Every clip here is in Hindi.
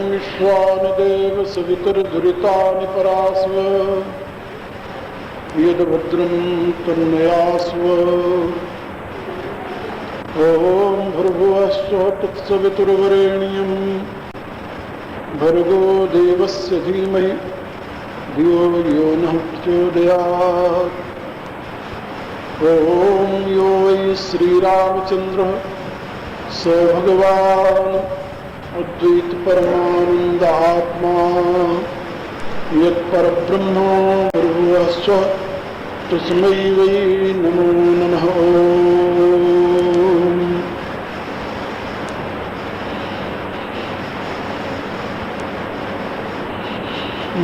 विश्वानिदेव सवितुर्दुरितानि परास्व यद्भद्रं तन्मयास्व। ॐ भूर्भुवस्सुः तत्सवितुर्वरेण्यं भर्गो देवस्य धीमहि धियो यो नः प्रचोदयात्। ॐ यो वै श्रीरामचन्द्रः स भगवान् अद्वैत परमानंद आत्मा यत्परब्रह्म भूर्भुवस्सुः तस्मै वै नमो नमः।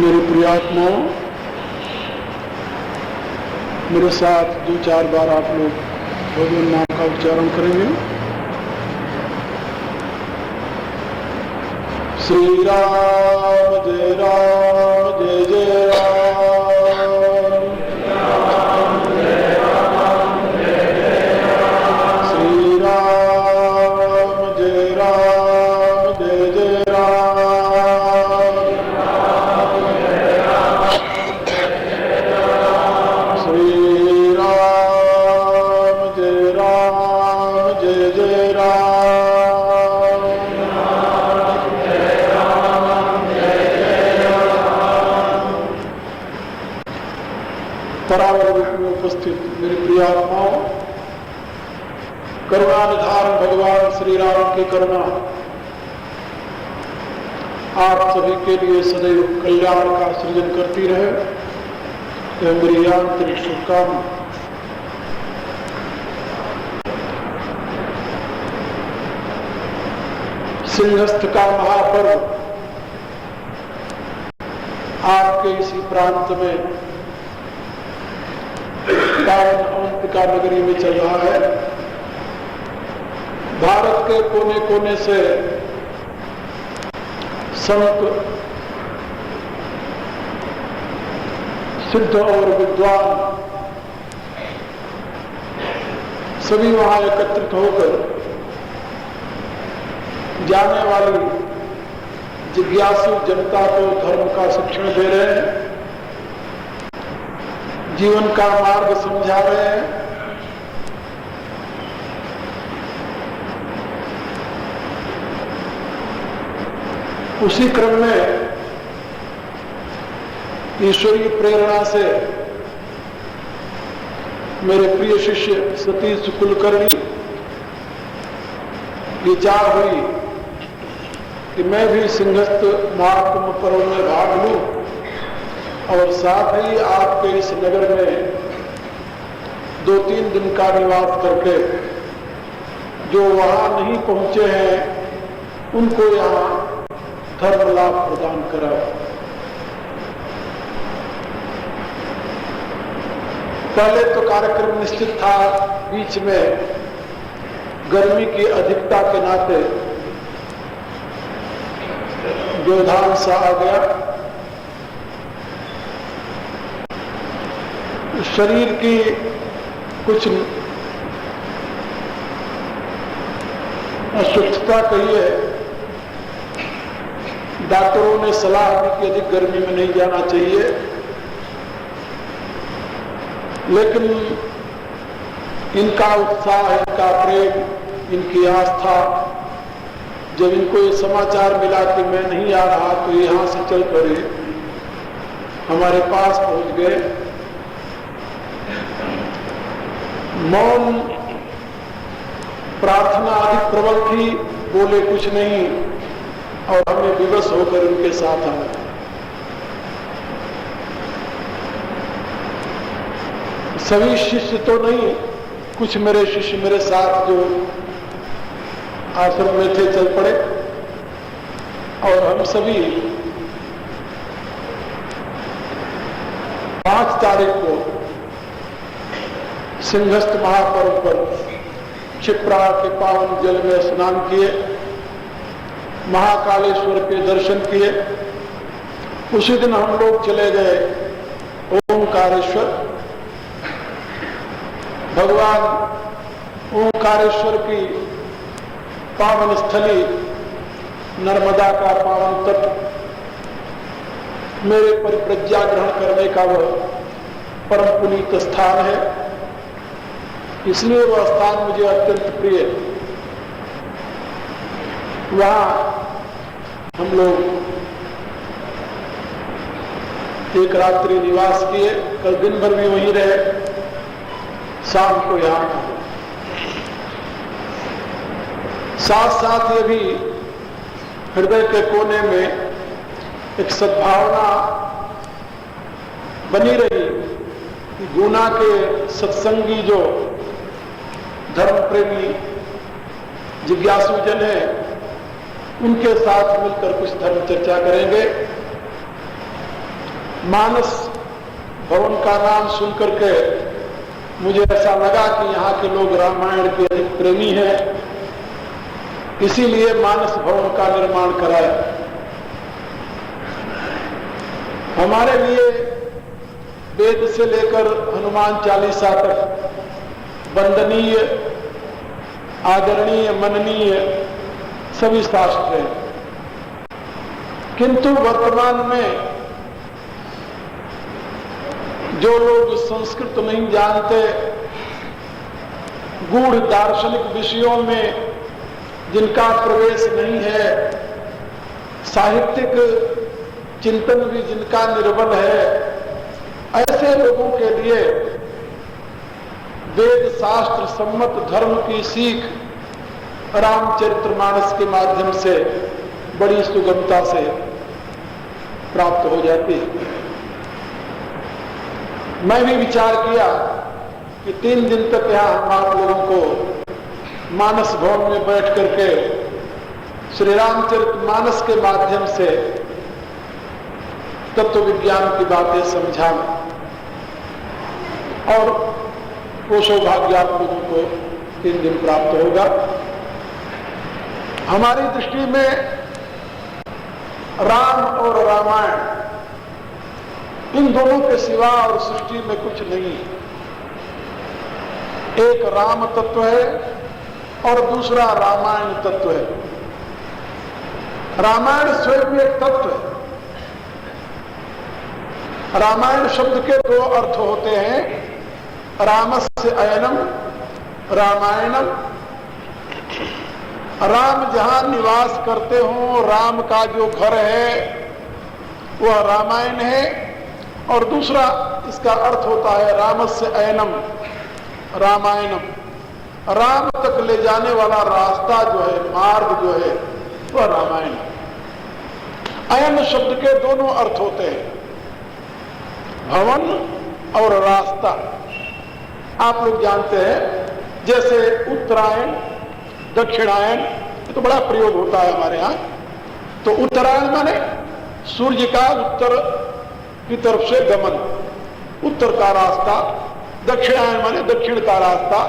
मेरे प्रियात्माओं, मेरे साथ 2-4 बार आप लोग भगवान नाम का उच्चारण करेंगे। श्री राम जय जय राम, श्री राम जय जय राम, श्री राम जय जय राम। परावर रूप में उपस्थित मेरे प्रिय आत्माओं, करुणा निधान भगवान श्री राम की करुणा आप सभी के लिए सदैव कल्याण का सृजन करती रहे, यह मेरी आंतरिक शुभकामना। सिंहस्थ का महापर्व आपके इसी प्रांत में पावन अवंतिका नगरी में चल रहा है। भारत के कोने कोने से संत, सिद्ध और विद्वान सभी वहां एकत्रित होकर जाने वाली जिज्ञासु जनता को धर्म का शिक्षण दे रहे हैं, जीवन का मार्ग समझा रहे हैं। उसी क्रम में ईश्वरीय प्रेरणा से मेरे प्रिय शिष्य सतीश कुलकर्णी विचार हुई कि मैं भी सिंहस्थ महाकुंभ पर्व में भाग लूं और साथ ही आपके इस नगर में 2-3 दिन का निवास करके जो वहां नहीं पहुंचे हैं उनको यहाँ धर्म लाभ प्रदान करा। पहले तो कार्यक्रम निश्चित था, बीच में गर्मी की अधिकता के नाते व्यवधान सा आ गया। शरीर की कुछ अस्वस्थता कहिए, डॉक्टरों ने सलाह दी कि अधिक गर्मी में नहीं जाना चाहिए, लेकिन इनका उत्साह, इनका प्रेम, इनकी आस्था, जब इनको ये समाचार मिला कि मैं नहीं आ रहा तो यहां से चल पड़े, हमारे पास पहुंच गए। मौन प्रार्थना अधिक प्रबल थी, बोले कुछ नहीं और हमें विवश होकर उनके साथ आए। सभी शिष्य तो नहीं, कुछ मेरे शिष्य मेरे साथ जो आश्रम में थे चल पड़े, और हम सभी 5 तारीख को सिंहस्थ महापर्व पर क्षिप्रा के पावन जल में स्नान किए, महाकालेश्वर के दर्शन किए। उसी दिन हम लोग चले गए ओंकारेश्वर। भगवान ओंकारेश्वर की पावन स्थली नर्मदा का पावन तट मेरे परिप्रज्ञा ग्रहण करने का वह परम पुनीत स्थान है, इसलिए वह स्थान मुझे अत्यंत प्रिय है। वहां हम लोग एक रात्रि निवास किए, कल दिन भर भी वहीं रहे, शाम को यहां पहुंचे। साथ साथ ये भी हृदय के कोने में एक सद्भावना बनी रही कि गुना के सत्संगी जो धर्म प्रेमी जिज्ञासुजन है, उनके साथ मिलकर कुछ धर्म चर्चा करेंगे। मानस भवन का नाम सुनकर के मुझे ऐसा लगा कि यहाँ के लोग रामायण के अधिक प्रेमी हैं, इसीलिए मानस भवन का निर्माण कराया। हमारे लिए वेद से लेकर हनुमान चालीसा तक वंदनीय, आदरणीय, मननीय सभी शास्त्र हैं, किंतु वर्तमान में जो लोग संस्कृत नहीं जानते, गूढ़ दार्शनिक विषयों में जिनका प्रवेश नहीं है, साहित्यिक चिंतन भी जिनका निर्बल है, ऐसे लोगों के लिए वेद शास्त्र सम्मत धर्म की सीख रामचरितमानस के माध्यम से बड़ी सुगमता से प्राप्त हो जाती है। मैं भी विचार किया कि 3 दिन तक यहां हम आप लोगों को मानस भवन में बैठ करके श्री रामचरितमानस के माध्यम से तत्व विज्ञान की बातें समझाएं, और वो सौभाग्य आप लोगों को 3 दिन प्राप्त होगा। हमारी दृष्टि में राम और रामायण, इन दोनों के सिवा और सृष्टि में कुछ नहीं है। एक राम तत्व है और दूसरा रामायण तत्व है। रामायण स्वयं एक तत्व है। रामायण शब्द के 2 अर्थ होते हैं, रामस्य अयनम, रामायणम। राम जहां निवास करते हो, राम का जो घर है वह रामायण है, और दूसरा इसका अर्थ होता है रामस्य अयनम, रामायणम। राम तक ले जाने वाला रास्ता जो है, मार्ग जो है, वह रामायण। अयन शब्द के दोनों अर्थ होते हैं, भवन और रास्ता। आप लोग जानते हैं, जैसे उत्तरायण, दक्षिणायन, ये तो बड़ा प्रयोग होता है हमारे यहाँ। तो उत्तरायण माने सूर्य का उत्तर की तरफ से गमन, उत्तर का रास्ता। दक्षिणायन माने दक्षिण का रास्ता।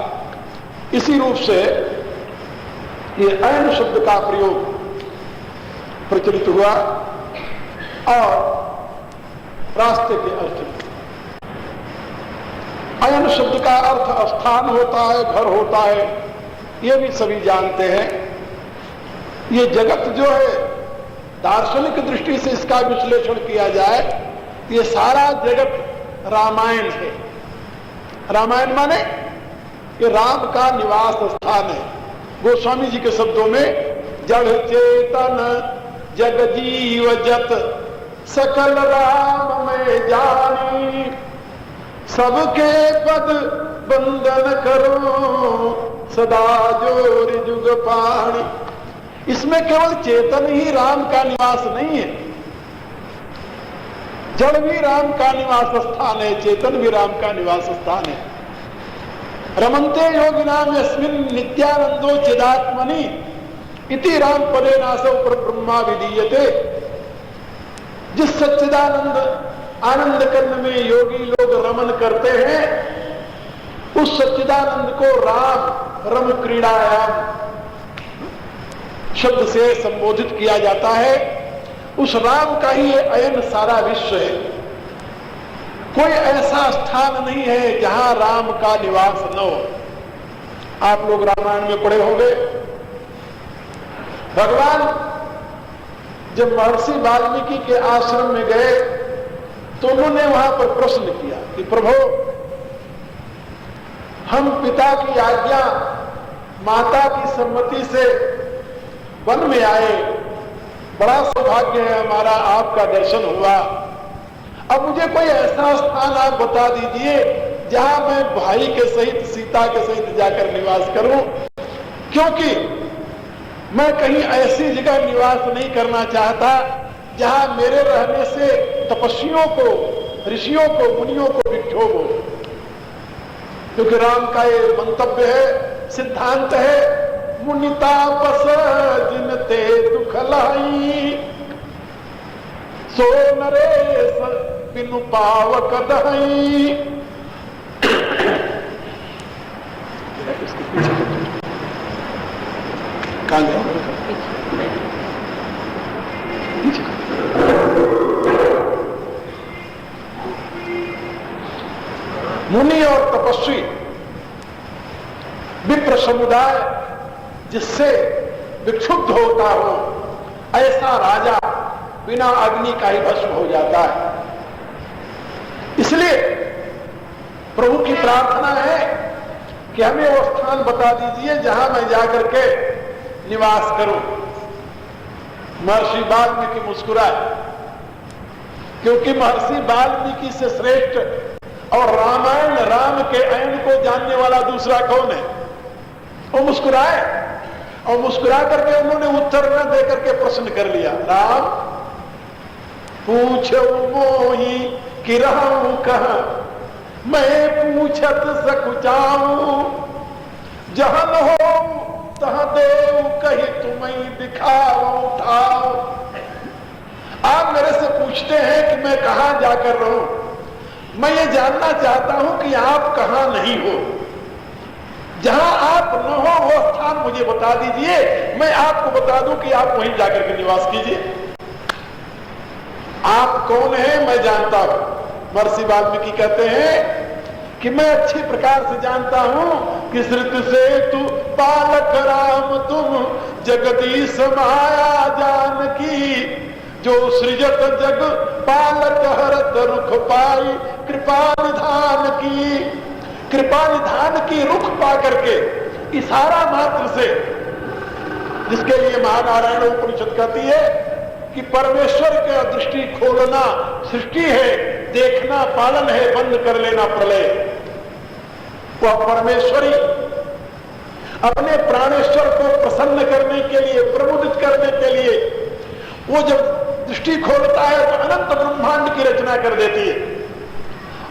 इसी रूप से ये अयन शब्द का प्रयोग प्रचलित हुआ, और रास्ते के अर्थ में अयन शब्द का अर्थ स्थान होता है, घर होता है, ये भी सभी जानते हैं। ये जगत जो है, दार्शनिक दृष्टि से इसका विश्लेषण किया जाए, ये सारा जगत रामायण है। रामायण माने ये राम का निवास स्थान है। गोस्वामी जी के शब्दों में, जड़ चेतन जग जीव जत सकल राम में जानी, सबके पद बंदन करो सदा जोर जुग पाणी। इसमें केवल चेतन ही राम का निवास नहीं है, जड़ भी राम का निवास स्थान है, चेतन भी राम का निवास स्थान है। रमन्ते योगिनाम यस्मिन् नित्यानंदो चिदात्मनि इति राम पदे नासौ पर ब्रह्मा विधीयते। जिस सच्चिदानंद आनंद कंद में योगी लोग रमन करते हैं, उस सच्चिदानंद को राम रम क्रीड़ायाम शब्द से संबोधित किया जाता है। उस राम का ही अयन सारा विश्व है। कोई ऐसा स्थान नहीं है जहां राम का निवास न हो। आप लोग रामायण में पढ़े होंगे, भगवान जब महर्षि वाल्मीकि के आश्रम में गए तो उन्होंने वहां पर प्रश्न किया कि प्रभु, हम पिता की आज्ञा माता की सम्मति से वन में आए, बड़ा सौभाग्य है हमारा, आपका दर्शन हुआ। अब मुझे कोई ऐसा स्थान आप बता दीजिए जहां मैं भाई के सहित सीता के सहित जाकर निवास करूं, क्योंकि मैं कहीं ऐसी जगह निवास नहीं करना चाहता जहां मेरे रहने से तपस्वियों को, ऋषियों को, मुनियों को विक्षोभ हो। क्योंकि राम का ये मंतव्य है, सिद्धांत है, मुनितापस जिनते दुख लाई, सो नरेश बिनु पावक दहई। कहां गया? मुनि और तपस्वी विप्र समुदाय जिससे विक्षुब्ध होता हो, ऐसा राजा बिना अग्नि का ही भस्म हो जाता है। इसलिए प्रभु की प्रार्थना है कि हमें वो स्थान बता दीजिए जहां मैं जाकर के निवास करूं। महर्षि वाल्मीकि मुस्कुराए, क्योंकि महर्षि वाल्मीकि से श्रेष्ठ और रामायण राम के अयन को जानने वाला दूसरा कौन है। वो मुस्कुराए और मुस्कुरा करके उन्होंने उत्तर न देकर के प्रश्न कर लिया, राम पूछो मोही कि रहूं कहां, मैं पूछत सकुचाऊं, जहां हो तहां देव कही तुम्हें दिखाओ उठाओ। आप मेरे से पूछते हैं कि मैं कहां जाकर रहूं, मैं ये जानना चाहता हूं कि आप कहां नहीं हो। जहां आप न हो वो स्थान मुझे बता दीजिए, मैं आपको बता दूं कि आप वहीं जाकर के निवास कीजिए। आप कौन है मैं जानता हूं। महर्षि वाल्मीकि कहते हैं कि मैं अच्छी प्रकार से जानता हूं कि श्रुत से तू पालक राम तुम जगदीश माया जानकी, जो सृजत जग पालक हरत रुख पाई कृपा निधान की। कृपा निधान की रुख पा करके इशारा मात्र से, जिसके लिए महानारायण उपनिषद कहती है कि परमेश्वर का दृष्टि खोलना सृष्टि है, देखना पालन है, बंद कर लेना प्रलय। वह परमेश्वरी अपने प्राणेश्वर को प्रसन्न करने के लिए, प्रमुदित करने के लिए वो जब दृष्टि खोलता है तो अनंत ब्रह्मांड की रचना कर देती है।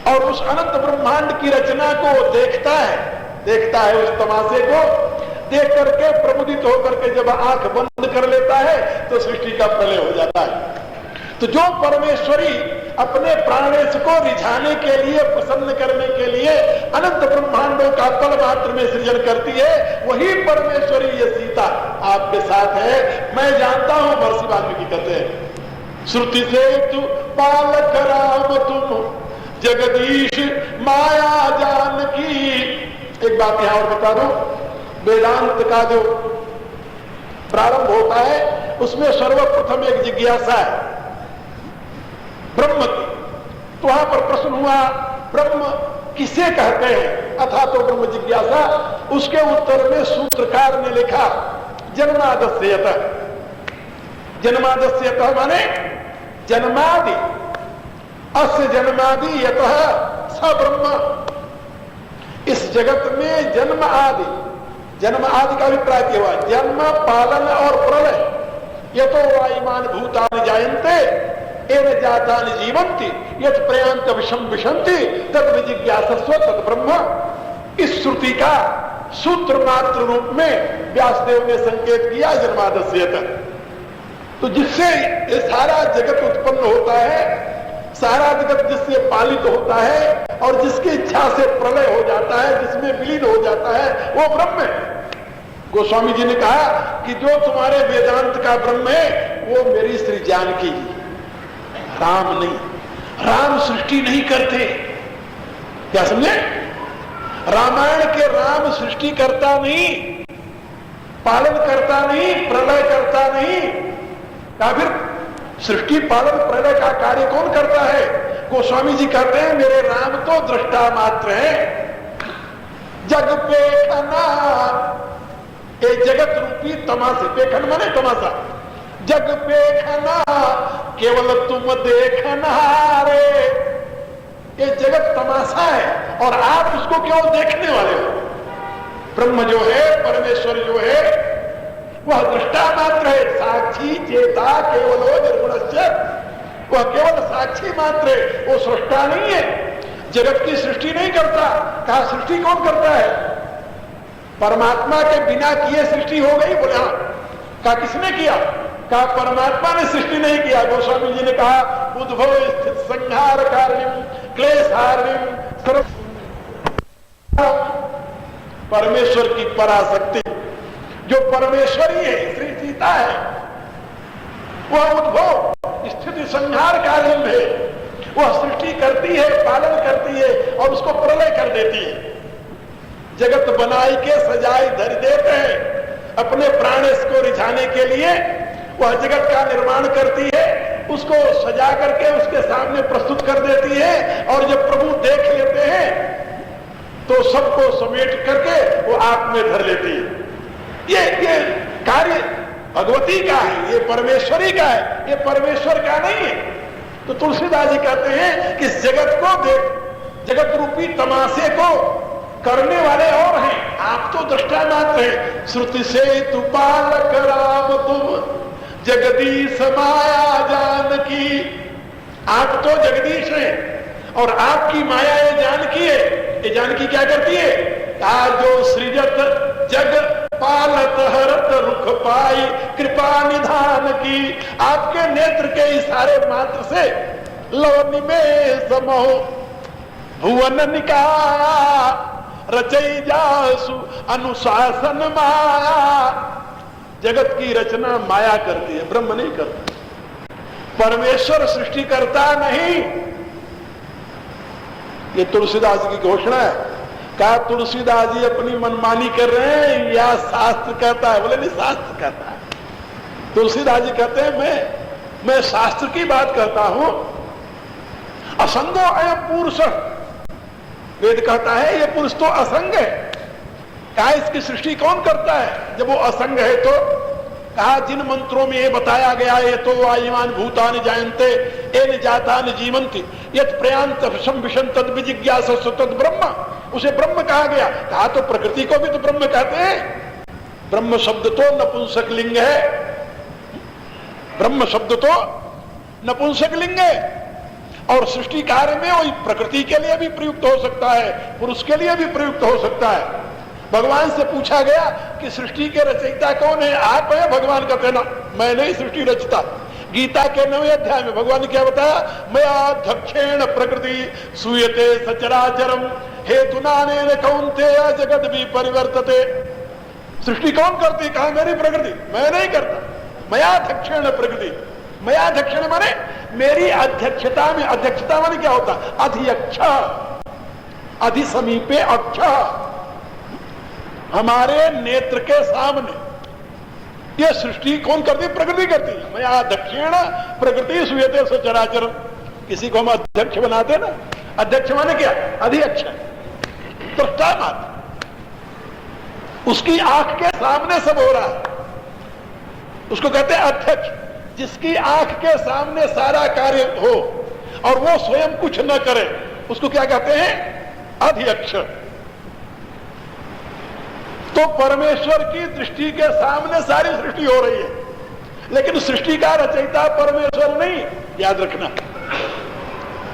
और उस अनंत ब्रह्मांड की रचना को देखता है उस तमाशे को देख करके प्रमुदित होकर के जब आंख बंद कर लेता है तो सृष्टि का प्रलय हो जाता है। तो जो परमेश्वरी अपने प्राणेश को रिझाने के लिए, प्रसन्न करने के लिए अनंत ब्रह्मांडों का पल मात्र में सृजन करती है, वही परमेश्वरी ये सीता आपके साथ है। मैं जानता हूं, महर्षि वाल्मीकि कहते हैं, श्रुति से तू पालक राम तुम जगदीश माया जानकी। एक बात यहां और बता दो, वेदांत का जो प्रारंभ होता है उसमें सर्वप्रथम एक जिज्ञासा है ब्रह्म की। तो वहां पर प्रश्न हुआ ब्रह्म किसे कहते हैं, अथा तो ब्रह्म जिज्ञासा। उसके उत्तर में सूत्रकार ने लिखा जन्मादस्य यतः। जन्मादस्य यतः माने जन्मादि, अस्य जन्मादि यतः स ब्रह्म। इस जगत में जन्म आदि, जन्म आदि का अभिप्राय क्या हुआ, जन्म, पालन और प्रलय। ये तो वायुमान भूतानि जायन्ते एन जातानि जीवन्ति यत् प्रयान्त विषम विशन्ति तद विजिज्ञासस्व तद ब्रह्म। इस श्रुति का सूत्र मात्र रूप में व्यासदेव ने संकेत किया जन्मादस्यत। तो जिससे ये सारा जगत उत्पन्न होता है, सारा जगत जिससे पालित होता है और जिसकी इच्छा से प्रलय हो जाता है, जिसमें विलीन हो जाता है, वो ब्रह्म है। गोस्वामी जी ने कहा कि जो तुम्हारे वेदांत का ब्रह्म है वो मेरी श्री जानकी जी, राम नहीं। राम सृष्टि नहीं करते, क्या समझे? रामायण के राम सृष्टि करता नहीं, पालन करता नहीं, प्रलय करता नहीं। या फिर सृष्टि पालन प्रलय का कार्य कौन करता है? गोस्वामी जी कहते हैं मेरे राम तो दृष्टा मात्र है। जग पेखना, ये जगत रूपी तमाशे, पेखन माने तमाशा। जग पेखना केवल तुम देखना रे, ये जगत तमाशा है और आप उसको केवल देखने वाले हो। ब्रह्म जो है, परमेश्वर जो है, वह दृष्टा मात्र है। साक्षी चेता केवल निर्गुणस्य, वह केवल साक्षी मात्र है, वो सृष्टा नहीं है। जगत की सृष्टि नहीं करता। कहा सृष्टि कौन करता है? परमात्मा के बिना किए सृष्टि हो गई? बोले हाँ। कहा किसने किया? कहा परमात्मा ने सृष्टि नहीं किया। गोस्वामी जी ने कहा उद्भव स्थित संहार कार्यम क्लेशार्यम सर्व, परमेश्वर की पराशक्ति जो परमेश्वरी है, श्री सीता है, वह उद्भव स्थिति संहार कार्यम है। वह सृष्टि करती है, पालन करती है और उसको प्रलय कर देती है। जगत बनाई के सजाई धर देते हैं अपने प्राणेश को रिझाने के लिए। वह जगत का निर्माण करती है, उसको सजा करके उसके सामने प्रस्तुत कर देती है और जब प्रभु देख लेते हैं तो सबको समेट करके वो आप में धर लेती है। ये कार्य भगवती का है, ये परमेश्वरी का है, ये परमेश्वर का नहीं है। तो तुलसीदास जी कहते हैं कि जगत को देख, जगत रूपी तमाशे को करने वाले और हैं, आप तो दृष्टा मात्र है। श्रुति से तू पालक राम तुम जगदीश माया जानकी, आप तो जगदीश हैं और आपकी माया ये जानकी है। ये जानकी क्या करती है? जो सृजत जग पालत हरत रुख पाई कृपा निधान की, आपके नेत्र के इशारे मात्र से लवनि में समो भुवन निकाया रचई जासु अनुशासन माया। जगत की रचना माया करती है, ब्रह्म नहीं करता। परमेश्वर सृष्टि करता नहीं। ये तुलसीदास की घोषणा है। क्या तुलसीदास जी अपनी मनमानी कर रहे हैं या शास्त्र कहता है? बोले नहीं, शास्त्र कहता है। तुलसीदास जी कहते हैं मैं शास्त्र की बात करता हूं। असंगो अयम पुरुष, वेद कहता है ये पुरुष तो असंग है। कहा इसकी सृष्टि कौन करता है जब वो असंग है? तो कहा जिन मंत्रों में ये बताया गया है तो वायुमान भूतानि जायन्ते एन जातानि जीवन्ति यत् प्रयान्त विषम तद विजिज्ञासस्व तद ब्रह्म, उसे ब्रह्म कहा गया। कहा तो प्रकृति को भी तो ब्रह्म कहते हैं। ब्रह्म शब्द तो नपुंसक लिंग है, ब्रह्म शब्द तो नपुंसक लिंग है और सृष्टि कार्य में वही प्रकृति के लिए भी प्रयुक्त हो सकता है, पुरुष के लिए भी प्रयुक्त हो सकता है। भगवान से पूछा गया कि सृष्टि के रचयिता कौन है? आप है? भगवान कहते ना मैं नहीं सृष्टि रचता। गीता के 9वें अध्याय में भगवान ने क्या बताया? मया दक्षेण प्रकृति सूयते सचराचरम हेतुनानेन कौन्तेय जगत भी परिवर्तते। सृष्टि कौन करती? कहा मेरी प्रकृति, मैं नहीं करता। मया दक्षेण प्रकृति, मया दक्षिण माने मेरी अध्यक्षता में। अध्यक्षता माने क्या होता? अधियक्ष, अधिसमीपे अक्ष, हमारे नेत्र के सामने। ये सृष्टि कौन करती? प्रकृति करती है। मैं दक्षिण प्रकृति सुयते सचराचर। किसी को हम अध्यक्ष बनाते ना, अध्यक्ष माने क्या? अधियक्ष, दृष्टा मात्र। उसकी आंख के सामने सब हो रहा है, उसको कहते हैं अध्यक्ष। जिसकी आंख के सामने सारा कार्य हो और वो स्वयं कुछ न करे उसको क्या कहते हैं? अधियक्ष। तो परमेश्वर की दृष्टि के सामने सारी सृष्टि हो रही है लेकिन सृष्टि का रचयिता परमेश्वर नहीं, याद रखना।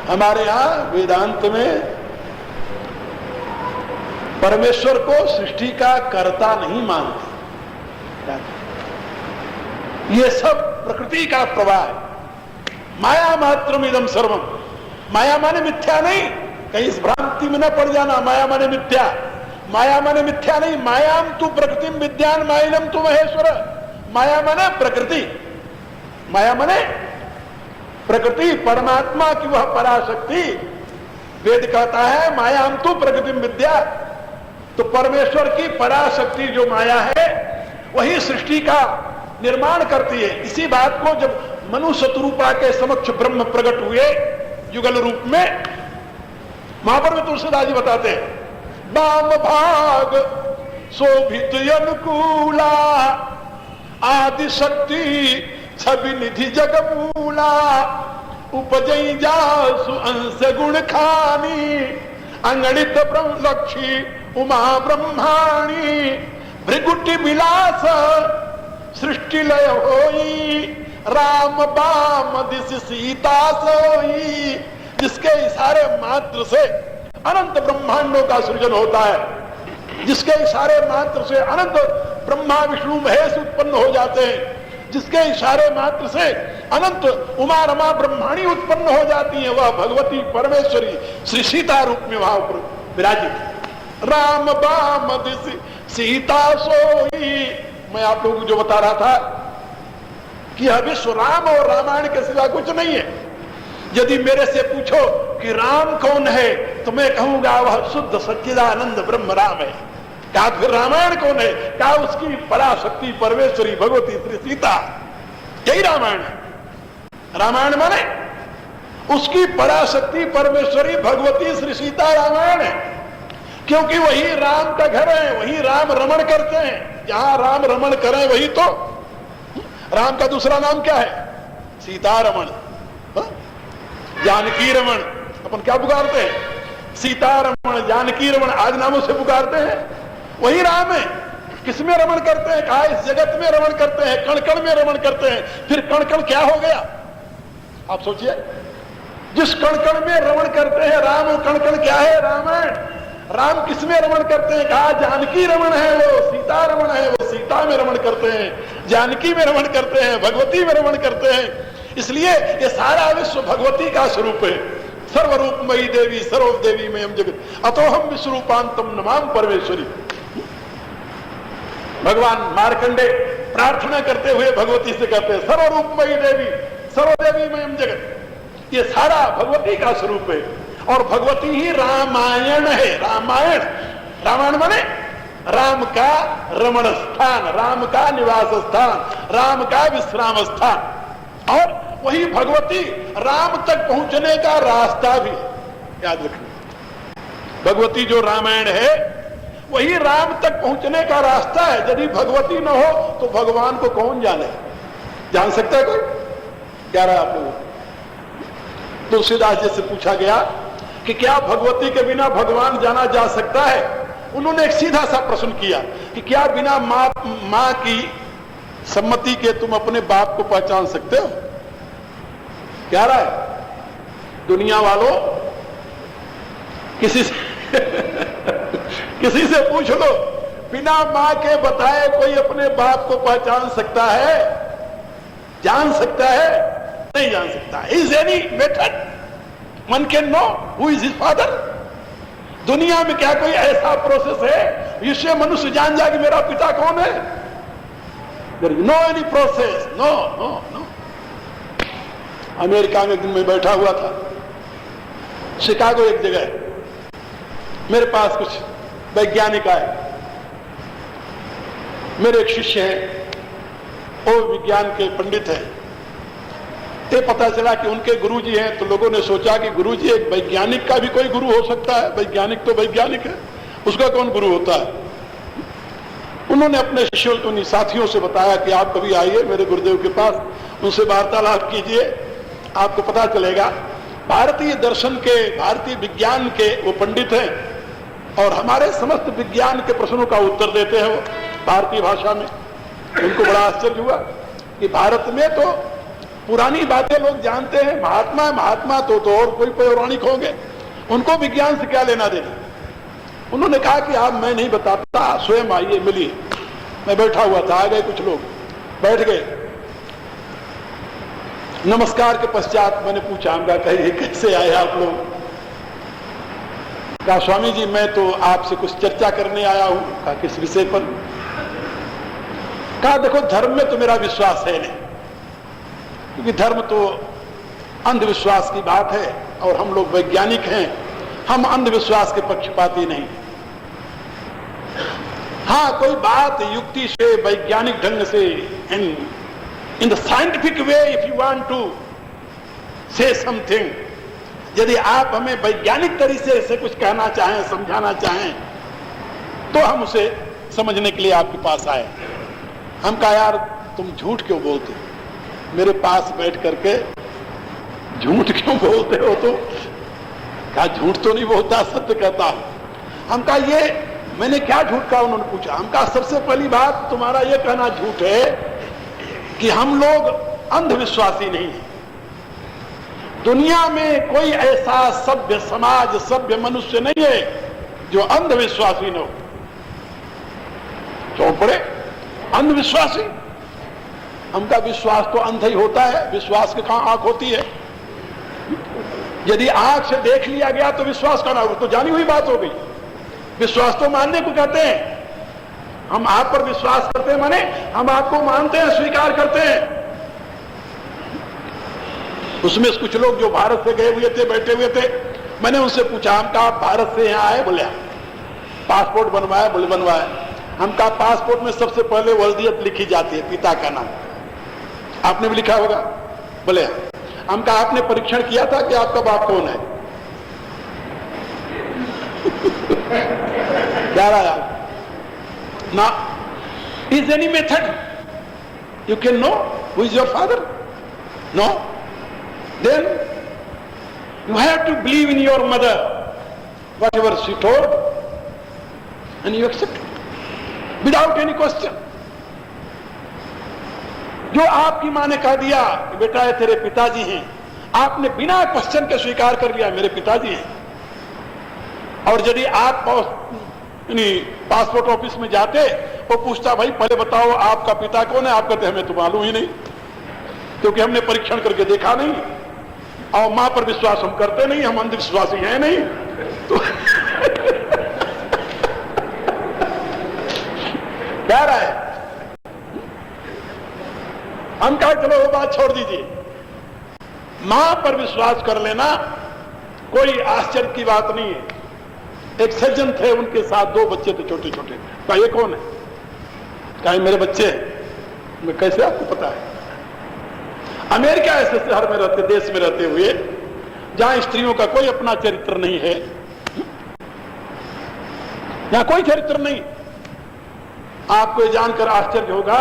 हमारे यहां वेदांत में परमेश्वर को सृष्टि का कर्ता नहीं मानते। ये सब प्रकृति का प्रवाह है। माया मात्रम इदम सर्वम। माया माने मिथ्या नहीं, कहीं इस भ्रांति में न पड़ जाना। माया माने मिथ्या, माया माने मिथ्या नहीं। मायाम तू प्रकृति विद्यान माइनम तू महेश्वर। माया माने प्रकृति, माया माने प्रकृति, परमात्मा की वह पराशक्ति। वेद कहता है मायाम तू प्रकृति विद्या। तो परमेश्वर की पराशक्ति जो माया है वही सृष्टि का निर्माण करती है। इसी बात को जब मनु शतरूपा के समक्ष ब्रह्म प्रकट हुए युगल रूप में, वहां पर भी तुलसीदास जी बताते हैं, वाम भाग शोभित अनुकूला आदि शक्ति छवि निधि जगमूला उपजई जासु अंश गुण खानी अंगणित ब्रह्म लक्ष्मी उमा ब्रह्माणी भृगुटी विलास सृष्टि लय होई राम बाम दिश सीता सोई। जिसके इशारे मात्र से अनंत ब्रह्मांडों का सृजन होता है, जिसके इशारे मात्र से अनंत ब्रह्मा विष्णु महेश उत्पन्न हो जाते हैं, जिसके इशारे मात्र से अनंत उमा रमा ब्रह्माणी उत्पन्न हो जाती है, वह भगवती परमेश्वरी श्री सीता रूप में वहां पर विराजित। राम बाम दिश सीता सोई। मैं आप लोगों को जो बता रहा था कि यह विश्व राम और रामायण के सिवा कुछ नहीं है। यदि मेरे से पूछो कि राम कौन है तो मैं कहूंगा वह शुद्ध सच्चिदानंद ब्रह्म राम है। क्या फिर रामायण कौन है? क्या उसकी पराशक्ति परमेश्वरी भगवती श्री सीता, यही रामायण है। रामायण माने उसकी पराशक्ति परमेश्वरी भगवती श्री सीता रामायण है, क्योंकि वही राम का घर है, वही राम रमण करते हैं। जहां राम रमण करें वही तो राम का दूसरा नाम क्या है? सीता रमण, जानकी रमण। अपन क्या पुकारते हैं? सीता रमण, जानकी रमण आदि नामों से पुकारते हैं। वही राम है। किसमें रमण करते हैं? कहा इस जगत में रमण करते हैं, कण कण में रमण करते हैं। फिर कण कण क्या हो गया आप सोचिए। जिस कण कण में रमण करते हैं राम, वो कण कण क्या है? रामायण। राम किसमें रमण करते हैं? कहा जानकी रमण है, वो सीता रमण है, वो सीता में रमण करते हैं, जानकी में रमण करते हैं, भगवती में रमण करते हैं। इसलिए ये सारा विश्व भगवती का स्वरूप है। सर्वरूपमयी देवी सर्व देवी मयम जगत अतोहम विश्वरूपांतम नमाम परमेश्वरी। भगवान मार्कंडे प्रार्थना करते हुए भगवती से कहते हैं सर्वरूपमयी देवी सर्वदेवी मयम जगत। ये सारा भगवती का स्वरूप है और भगवती ही रामायण है। रामायण, रामायण माने राम का रमण स्थान, राम का निवास स्थान, राम का विश्राम स्थान। और वही भगवती राम तक पहुंचने का रास्ता भी, याद रखना। भगवती जो रामायण है वही राम तक पहुंचने का रास्ता है। यदि भगवती न हो तो भगवान को कौन जाने? जान सकता है कोई? क्या रहा आप लोगों? तुलसीदास जी से पूछा गया कि क्या भगवती के बिना भगवान जाना जा सकता है? उन्होंने एक सीधा सा प्रश्न किया कि क्या बिना मां की सम्मति के तुम अपने बाप को पहचान सकते हो? क्या रहा है दुनिया वालों? किसी से किसी से पूछ लो, बिना मां के बताए कोई अपने बाप को पहचान सकता है? जान सकता है? नहीं जान सकता। Is any method one can know who is his father? दुनिया में क्या कोई ऐसा प्रोसेस है जिससे मनुष्य जान जाए कि मेरा पिता कौन है? There is no any process, no no no. America में एक दिन मैं बैठा हुआ था, शिकागो एक जगह, मेरे पास कुछ वैज्ञानिक आए। मेरे एक शिष्य हैं, वो विज्ञान के पंडित हैं। ये पता चला कि उनके गुरुजी हैं, तो लोगों ने सोचा कि गुरुजी एक वैज्ञानिक का भी कोई गुरु हो सकता है। वैज्ञानिक तो वैज्ञानिक है, उसका कौन गुरु होता है? उन्होंने अपने शिष्यों उन्हीं साथियों से बताया कि आप कभी आइए मेरे गुरुदेव के पास, उनसे वार्तालाप कीजिए, आपको पता चलेगा। भारतीय दर्शन के, भारतीय विज्ञान के वो पंडित हैं और हमारे समस्त विज्ञान के प्रश्नों का उत्तर देते हैं वो भारतीय भाषा में। उनको बड़ा आश्चर्य हुआ। कि भारत में तो पुरानी बातें लोग जानते हैं, महात्मा महात्मा तो और कोई पौराणिक होंगे, उनको विज्ञान से क्या लेना देना। उन्होंने कहा कि आप, मैं नहीं बताता, स्वयं आइए मिलिए। मैं बैठा हुआ था, आ गए कुछ लोग, बैठ गए। नमस्कार के पश्चात मैंने पूछा, हमका कहिए कैसे आए आप लोग? कहा स्वामी जी मैं तो आपसे कुछ चर्चा करने आया हूं। कहा किस विषय पर? कहा देखो धर्म में तो मेरा विश्वास है नहीं, क्योंकि धर्म तो अंधविश्वास की बात है और हम लोग वैज्ञानिक हैं, हम अंधविश्वास के पक्षपाती नहीं। हाँ, कोई बात युक्ति से, वैज्ञानिक ढंग से, in the scientific way if you want to say something, यदि आप हमें वैज्ञानिक तरीके से कुछ कहना चाहें, समझाना चाहें, तो हम उसे समझने के लिए आपके पास आए। हम कहा यार तुम झूठ क्यों बोलते हो? मेरे पास बैठ करके झूठ क्यों बोलते हो? तो कहा झूठ तो नहीं बोलता, सत्य कहता हूं। हम कहा ये मैंने क्या झूठ कहा? उन्होंने पूछा। हम कहा सबसे पहली बात तुम्हारा ये कहना झूठ है कि हम लोग अंधविश्वासी नहीं है। दुनिया में कोई ऐसा सभ्य समाज, सभ्य मनुष्य नहीं है जो अंधविश्वासी न हो। चौपड़े अंधविश्वासी? हमका विश्वास तो अंध ही होता है, विश्वास के कहां आंख होती है? यदि आंख से देख लिया गया तो विश्वास करना, वो तो जानी हुई बात हो गई। विश्वास तो मानने को कहते हैं। हम आप पर विश्वास करते हैं, माने हम आपको मानते हैं, स्वीकार करते हैं। उसमें कुछ लोग जो भारत से गए हुए थे, बैठे हुए थे, मैंने उनसे पूछा, हम कहा भारत से यहाँ आए? बोले पासपोर्ट बनवाया? बोले बनवाया। हम कहा पासपोर्ट में सबसे पहले वल्दियत लिखी जाती है, पिता का नाम, आपने भी लिखा होगा? बोले। हम कहा आपने परीक्षण किया था कि आपका बाप कौन है? क्या रहा ना? Is any method you can know who is your father? No? Then you have to believe in your mother, whatever she told, and you accept it without any question. जो आपकी माँ ने कह दिया कि बेटा ये तेरे पिताजी हैं, आपने बिना क्वेश्चन के स्वीकार कर लिया मेरे पिताजी हैं। और यदि आप पासपोर्ट ऑफिस में जाते, वो पूछता भाई पहले बताओ आपका पिता कौन है? आप कहते हमें तो मालूम ही नहीं, क्योंकि हमने परीक्षण करके देखा नहीं, और मां पर विश्वास हम करते नहीं, हम अंधविश्वासी हैं नहीं। तो क्या रहा है? हम कहा चलो वो बात छोड़ दीजिए, मां पर विश्वास कर लेना कोई आश्चर्य की बात नहीं है। एक सज्जन थे, उनके साथ 2 बच्चे थे छोटे छोटे। कहा ये कौन है? कहा मेरे बच्चे हैं। मैं कैसे आपको पता है? अमेरिका ऐसे शहर में रहते, देश में रहते हुए, जहां स्त्रियों का कोई अपना चरित्र नहीं है, यहां कोई चरित्र नहीं। आपको ये जानकर आश्चर्य होगा,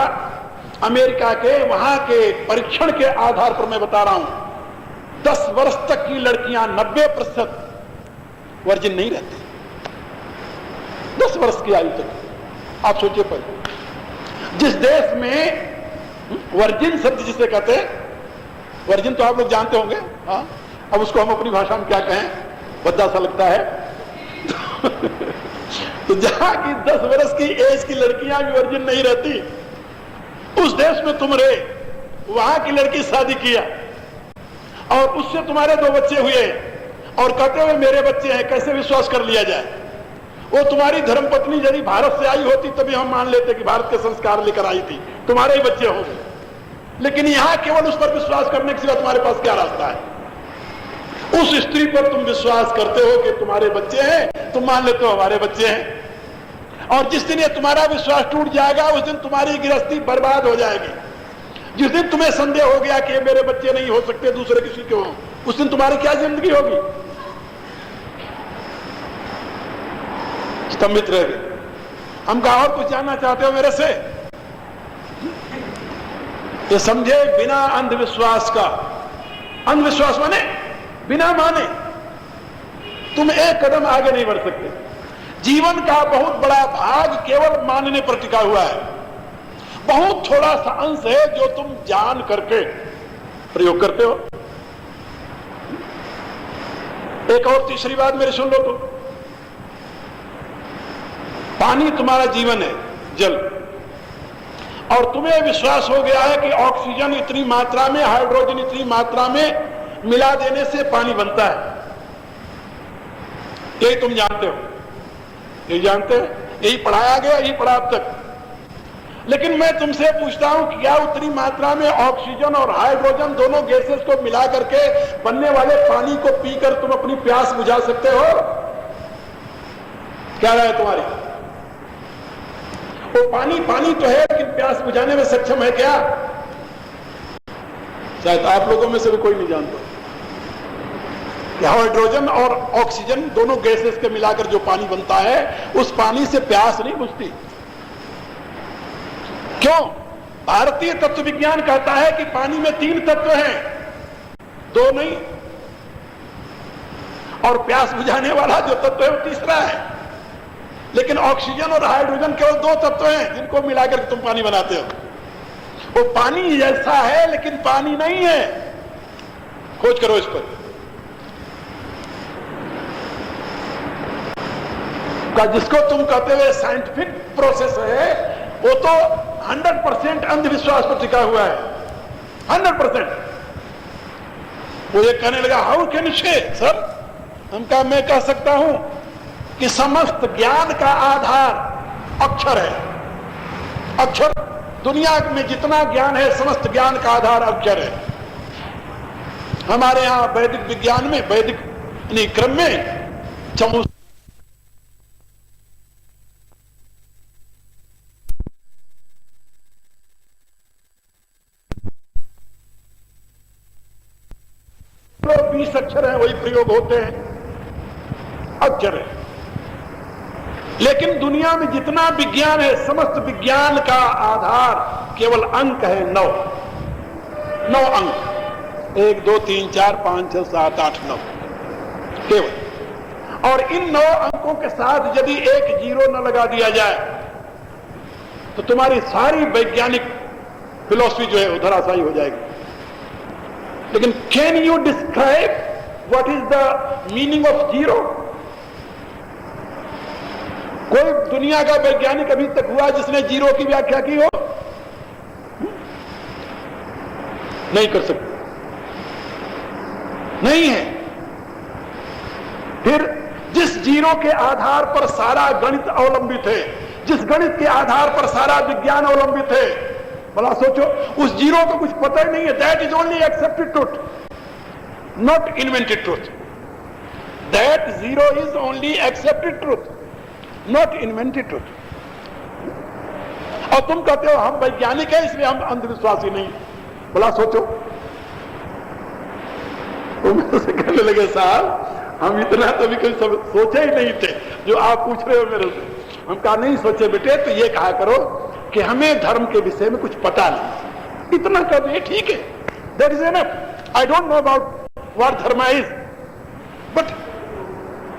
अमेरिका के वहां के परीक्षण के आधार पर मैं बता रहा हूं, 10 वर्ष तक की लड़कियां 90% वर्जिन नहीं रहती। 10 वर्ष की आयु तक। आप सोचिए पहले, जिस देश में वर्जिन शब्द जिसे कहते हैं, वर्जिन तो आप लोग जानते होंगे, हाँ? अब उसको हम अपनी भाषा में क्या कहें? भद्दा सा लगता है। तो जहां की 10 वर्ष की एज की लड़कियां भी वर्जिन नहीं रहती, उस देश में तुम रहे, वहां की लड़की शादी किया और उससे तुम्हारे 2 बच्चे हुए और कहते हुए मेरे बच्चे हैं, कैसे विश्वास कर लिया जाए? वो तुम्हारी धर्मपत्नी यदि भारत से आई होती तभी हम मान लेते कि भारत के संस्कार लेकर आई थी, तुम्हारे ही बच्चे होंगे। लेकिन यहां केवल उस पर विश्वास करने के सिवा तुम्हारे पास क्या रास्ता है? उस स्त्री पर तुम विश्वास करते हो कि तुम्हारे बच्चे हैं, तुम मान लेते हो हमारे बच्चे हैं, और जिस दिन ये तुम्हारा विश्वास टूट जाएगा उस दिन तुम्हारी गृहस्थी बर्बाद हो जाएगी। जिस दिन तुम्हें संदेह हो गया कि ये मेरे बच्चे नहीं हो सकते, दूसरे किसी के हो, उस दिन तुम्हारी क्या जिंदगी होगी? स्तंभित रह गए। हम कहा और कुछ जानना चाहते हो मेरे से? ये समझे, बिना अंधविश्वास का, अंधविश्वास माने बिना माने तुम एक कदम आगे नहीं बढ़ सकते। जीवन का बहुत बड़ा भाग केवल मानने पर टिका हुआ है। बहुत थोड़ा सा अंश है जो तुम जान करके प्रयोग करते हो। एक और तीसरी बात मेरी सुन लो, तो पानी तुम्हारा जीवन है, जल, और तुम्हें विश्वास हो गया है कि ऑक्सीजन इतनी मात्रा में, हाइड्रोजन इतनी मात्रा में मिला देने से पानी बनता है। यही तुम जानते हो, यही जानते हैं, यही पढ़ाया गया, यही पढ़ा अब तक। लेकिन मैं तुमसे पूछता हूं कि क्या उतनी मात्रा में ऑक्सीजन और हाइड्रोजन दोनों गैसेस को मिला करके बनने वाले पानी को पीकर तुम अपनी प्यास बुझा सकते हो? क्या राय है तुम्हारी? वो पानी पानी तो है, लेकिन प्यास बुझाने में सक्षम है क्या? शायद आप लोगों में से भी कोई नहीं जानता कि हाइड्रोजन और ऑक्सीजन दोनों गैसेस के मिलाकर जो पानी बनता है, उस पानी से प्यास नहीं बुझती। क्यों? भारतीय तत्व विज्ञान कहता है कि पानी में 3 तत्व हैं, 2 नहीं, और प्यास बुझाने वाला जो तत्व है वो तीसरा है। लेकिन ऑक्सीजन और हाइड्रोजन केवल 2 तत्व हैं जिनको मिलाकर तुम पानी बनाते हो। वो पानी जैसा है लेकिन पानी नहीं है। खोज करो इस पर। जिसको तुम कहते हुए साइंटिफिक प्रोसेस है, वो तो 100% अंधविश्वास पर टिका हुआ है, 100%। वो ये कहने लगा, हाउ कैन यू से सर? हम कहा, मैं कह सकता हूं कि समस्त ज्ञान का आधार अक्षर है। अक्षर, दुनिया में जितना ज्ञान है, समस्त ज्ञान का आधार अक्षर है। हमारे यहां वैदिक विज्ञान में, वैदिक क्रम में 4 20 अक्षर हैं, वही प्रयोग होते हैं, अक्षर है। लेकिन दुनिया में जितना विज्ञान है, समस्त विज्ञान का आधार केवल अंक है, 9 अंक, 1 2 3 4 5 6 7 8 9 केवल। और इन 9 अंकों के साथ यदि एक 0 न लगा दिया जाए तो तुम्हारी सारी वैज्ञानिक फिलॉसफी जो है वो धराशायी हो जाएगी। लेकिन can you describe what is the meaning of 0? कोई दुनिया का वैज्ञानिक अभी तक हुआ जिसने 0 की व्याख्या की हो? नहीं कर सकते, नहीं है। फिर जिस 0 के आधार पर सारा गणित अवलंबित है, जिस गणित के आधार पर सारा विज्ञान अवलंबित है, भला सोचो, उस 0 को कुछ पता ही नहीं है। That is only accepted truth, not invented truth. That 0 is only accepted truth, not invented truth. और तुम कहते हो हम वैज्ञानिक हैं इसलिए हम अंधविश्वासी नहीं। भला सोचो, तुम से कहने लगे, साहब हम इतना तो भी कभी सोचे ही नहीं थे जो आप पूछ रहे हो मेरे से। हम कहा, नहीं सोचे बेटे, तो ये कहा करो कि हमें धर्म के विषय में कुछ पता नहीं, इतना कर दे, ठीक है, that is enough. I don't know about what dharma is, but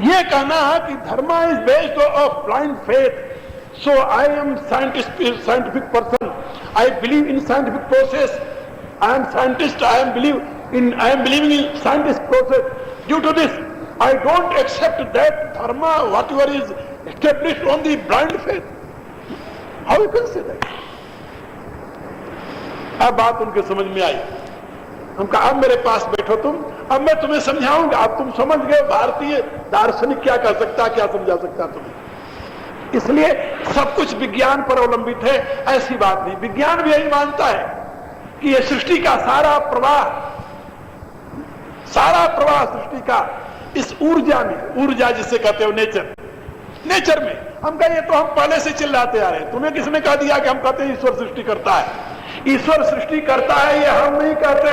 ये कहना कि dharma is based of blind faith, so I am scientific person, I believe in scientific process, I am scientist, I am believing in scientist process, due to this I don't accept that dharma whatever is established on the blind faith. How you can say that? अब बात उनके समझ में आई। हम कहा, अब मेरे पास बैठो तुम, अब मैं तुम्हें समझाऊंगा। अब तुम समझ गए भारतीय दार्शनिक क्या कर सकता, क्या समझा सकता तुम्हें। इसलिए सब कुछ विज्ञान पर अवलंबित है, ऐसी बात नहीं। विज्ञान भी यही मानता है कि यह सृष्टि का सारा प्रवाह सृष्टि का इस ऊर्जा में, ऊर्जा जिसे कहते हो नेचर में। हम कहें, ये तो हम पहले से चिल्लाते आ रहे हैं, तुम्हें किसने कह दिया कि हम कहते हैं ईश्वर सृष्टि करता है? ईश्वर सृष्टि करता है ये हम नहीं कहते।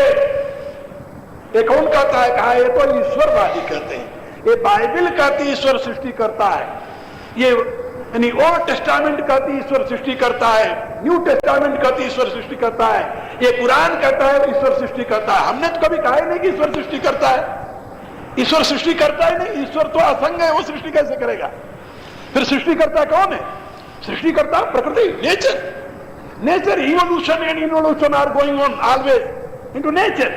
ये कौन कहता है? कहा, ये तो ईश्वरवादी कहते हैं। ये बाइबल कहती ईश्वर सृष्टि करता है, ये यानी ओल्ड टेस्टामेंट कहती ईश्वर सृष्टि करता है, न्यू टेस्टामेंट कहती ईश्वर सृष्टि करता है, ये कुरान कहता है ईश्वर सृष्टि करता है। हमने तो कभी कहा ही नहीं कि ईश्वर सृष्टि करता है। ईश्वर सृष्टि करता ही नहीं, ईश्वर तो असंग है, वो सृष्टि कैसे करेगा? फिर सृष्टिकर्ता कौन है? सृष्टिकर्ता प्रकृति, nature. Nature evolution and involution are going on always into nature.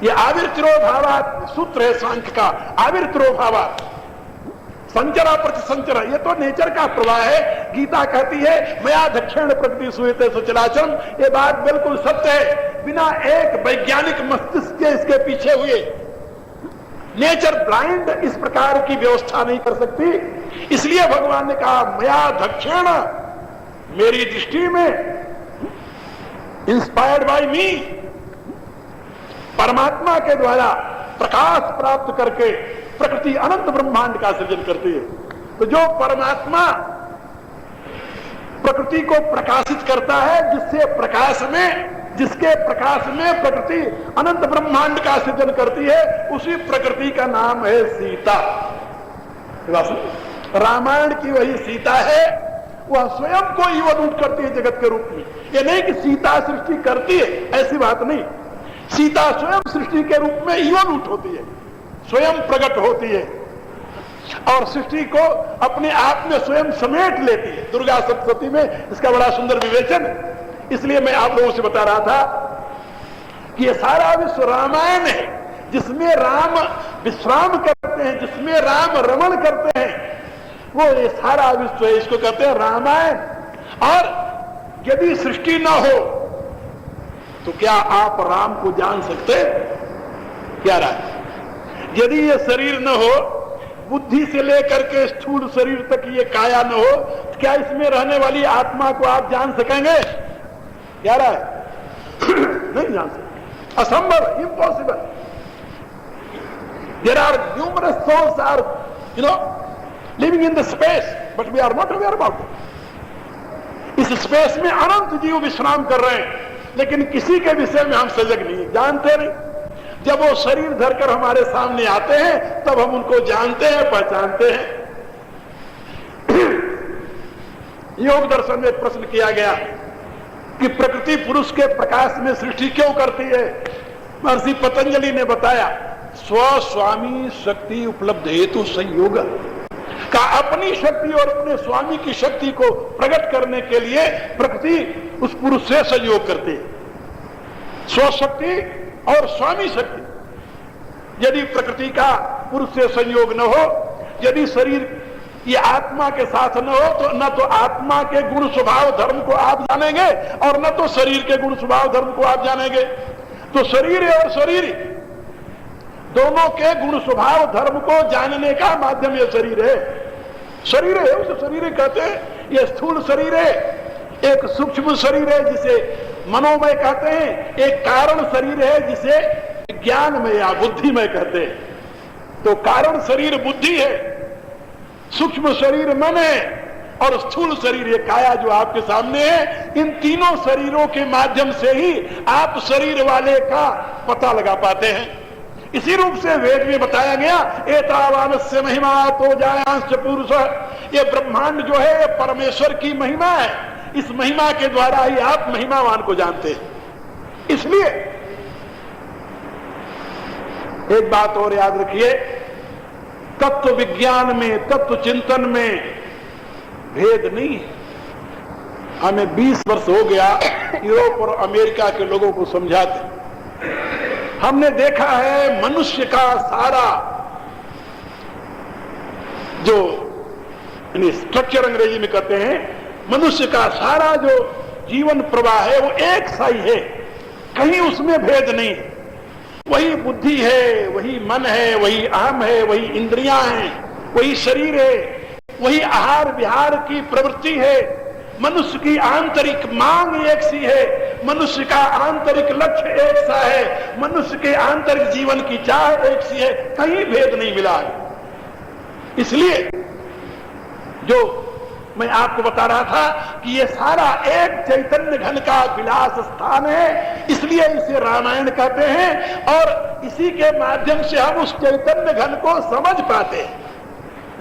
ये आविर्तिरोभावात सूत्र है सांख्य का, आविर्तिरोभावात संचरा प्रति संचरा, ये तो नेचर का प्रवाह है। गीता कहती है मया दक्षिण प्रकृति सुयते सचराचरम, ये बात बिल्कुल सत्य है, बिना एक वैज्ञानिक मस्तिष्क के इसके पीछे हुए। नेचर ब्लाइंड इस प्रकार की व्यवस्था नहीं कर सकती, इसलिए भगवान ने कहा मया दक्षिण, मेरी दृष्टि में, इंस्पायर्ड बाय मी, परमात्मा के द्वारा प्रकाश प्राप्त करके प्रकृति अनंत ब्रह्मांड का सृजन करती है। तो जो परमात्मा प्रकृति को प्रकाशित करता है, जिसके प्रकाश में प्रकृति अनंत ब्रह्मांड का सृजन करती है, उसी प्रकृति का नाम है सीता। रामायण की वही सीता है, वह स्वयं को इवोल्यूट करती है जगत के रूप में। यह नहीं कि सीता सृष्टि करती है, ऐसी बात नहीं। सीता स्वयं सृष्टि के रूप में इवोल्यूट होती है, स्वयं प्रकट होती है और सृष्टि को अपने आप में स्वयं समेट लेती है। दुर्गा सप्तशती में इसका बड़ा सुंदर विवेचन है। इसलिए मैं आप लोगों से बता रहा था कि यह सारा विश्व रामायण है, जिसमें राम विश्राम करते हैं, जिसमें राम रमण करते हैं, वो ये सारा विश्व है, इसको कहते हैं रामायण। और यदि सृष्टि न हो तो क्या आप राम को जान सकते? क्या राय? यदि ये शरीर न हो, बुद्धि से लेकर के स्थूल शरीर तक ये काया न हो, क्या इसमें रहने वाली आत्मा को आप जान सकेंगे? क्या राय? नहीं जान सकते, असंभव, impossible. There are numerous souls are living in the space, but we are not aware about it. इस स्पेस में अनंत जीव विश्राम कर रहे हैं, लेकिन किसी के विषय में हम सजग नहीं, जानते नहीं। जब वो शरीर धरकर हमारे सामने आते हैं, तब हम उनको जानते हैं, पहचानते हैं। योग दर्शन में प्रश्न किया गया कि प्रकृति पुरुष के प्रकाश में सृष्टि क्यों करती है? महर्षि पतंजलि ने बताया, स्वस्वामी शक्ति उपलब्ध हेतु संयोग का, अपनी शक्ति और अपने स्वामी की शक्ति को प्रकट करने के लिए प्रकृति उस पुरुष से संयोग करती है। स्वशक्ति और स्वामी शक्ति। यदि प्रकृति का पुरुष से संयोग न हो, यदि शरीर ये आत्मा के साथ न हो, तो न तो आत्मा के गुण स्वभाव धर्म को आप जानेंगे और न तो शरीर के गुण स्वभाव धर्म को आप जानेंगे। तो शरीर और शरीर दोनों के गुण स्वभाव धर्म को जानने का माध्यम ये शरीर है। शरीर है, उसे शरीर कहते हैं। ये स्थूल शरीर है, एक सूक्ष्म शरीर है जिसे मनोमय कहते हैं, एक कारण शरीर है जिसे ज्ञानमय या बुद्धिमय कहते हैं। तो कारण शरीर बुद्धि है, सूक्ष्म शरीर मन है और स्थूल शरीर ये काया जो आपके सामने है। इन तीनों शरीरों के माध्यम से ही आप शरीर वाले का पता लगा पाते हैं। इसी रूप से वेद में बताया गया, एतावानस्य महिमा तो जायांश पुरुष। ये ब्रह्मांड जो है ये परमेश्वर की महिमा है, इस महिमा के द्वारा ही आप महिमावान को जानते हैं। इसलिए एक बात और याद रखिए, तत्व विज्ञान में, तत्व चिंतन में भेद नहीं है। हमें 20 वर्ष हो गया यूरोप और अमेरिका के लोगों को समझाते। हमने देखा है मनुष्य का सारा जो स्ट्रक्चर अंग्रेजी में कहते हैं, मनुष्य का सारा जो जीवन प्रवाह है वो एक सा ही है, कहीं उसमें भेद नहीं है। वही बुद्धि है, वही मन है, वही अहम है, वही इंद्रियां हैं, वही शरीर है, वही आहार विहार की प्रवृत्ति है। मनुष्य की आंतरिक मांग एक सी है, मनुष्य का आंतरिक लक्ष्य एक सा है, मनुष्य के आंतरिक जीवन की चाह एक सी है, कहीं भेद नहीं मिला है। इसलिए जो मैं आपको बता रहा था कि ये सारा एक चैतन्य घन का विलास स्थान है, इसलिए इसे रामायण कहते हैं और इसी के माध्यम से हम उस चैतन्य घन को समझ पाते हैं।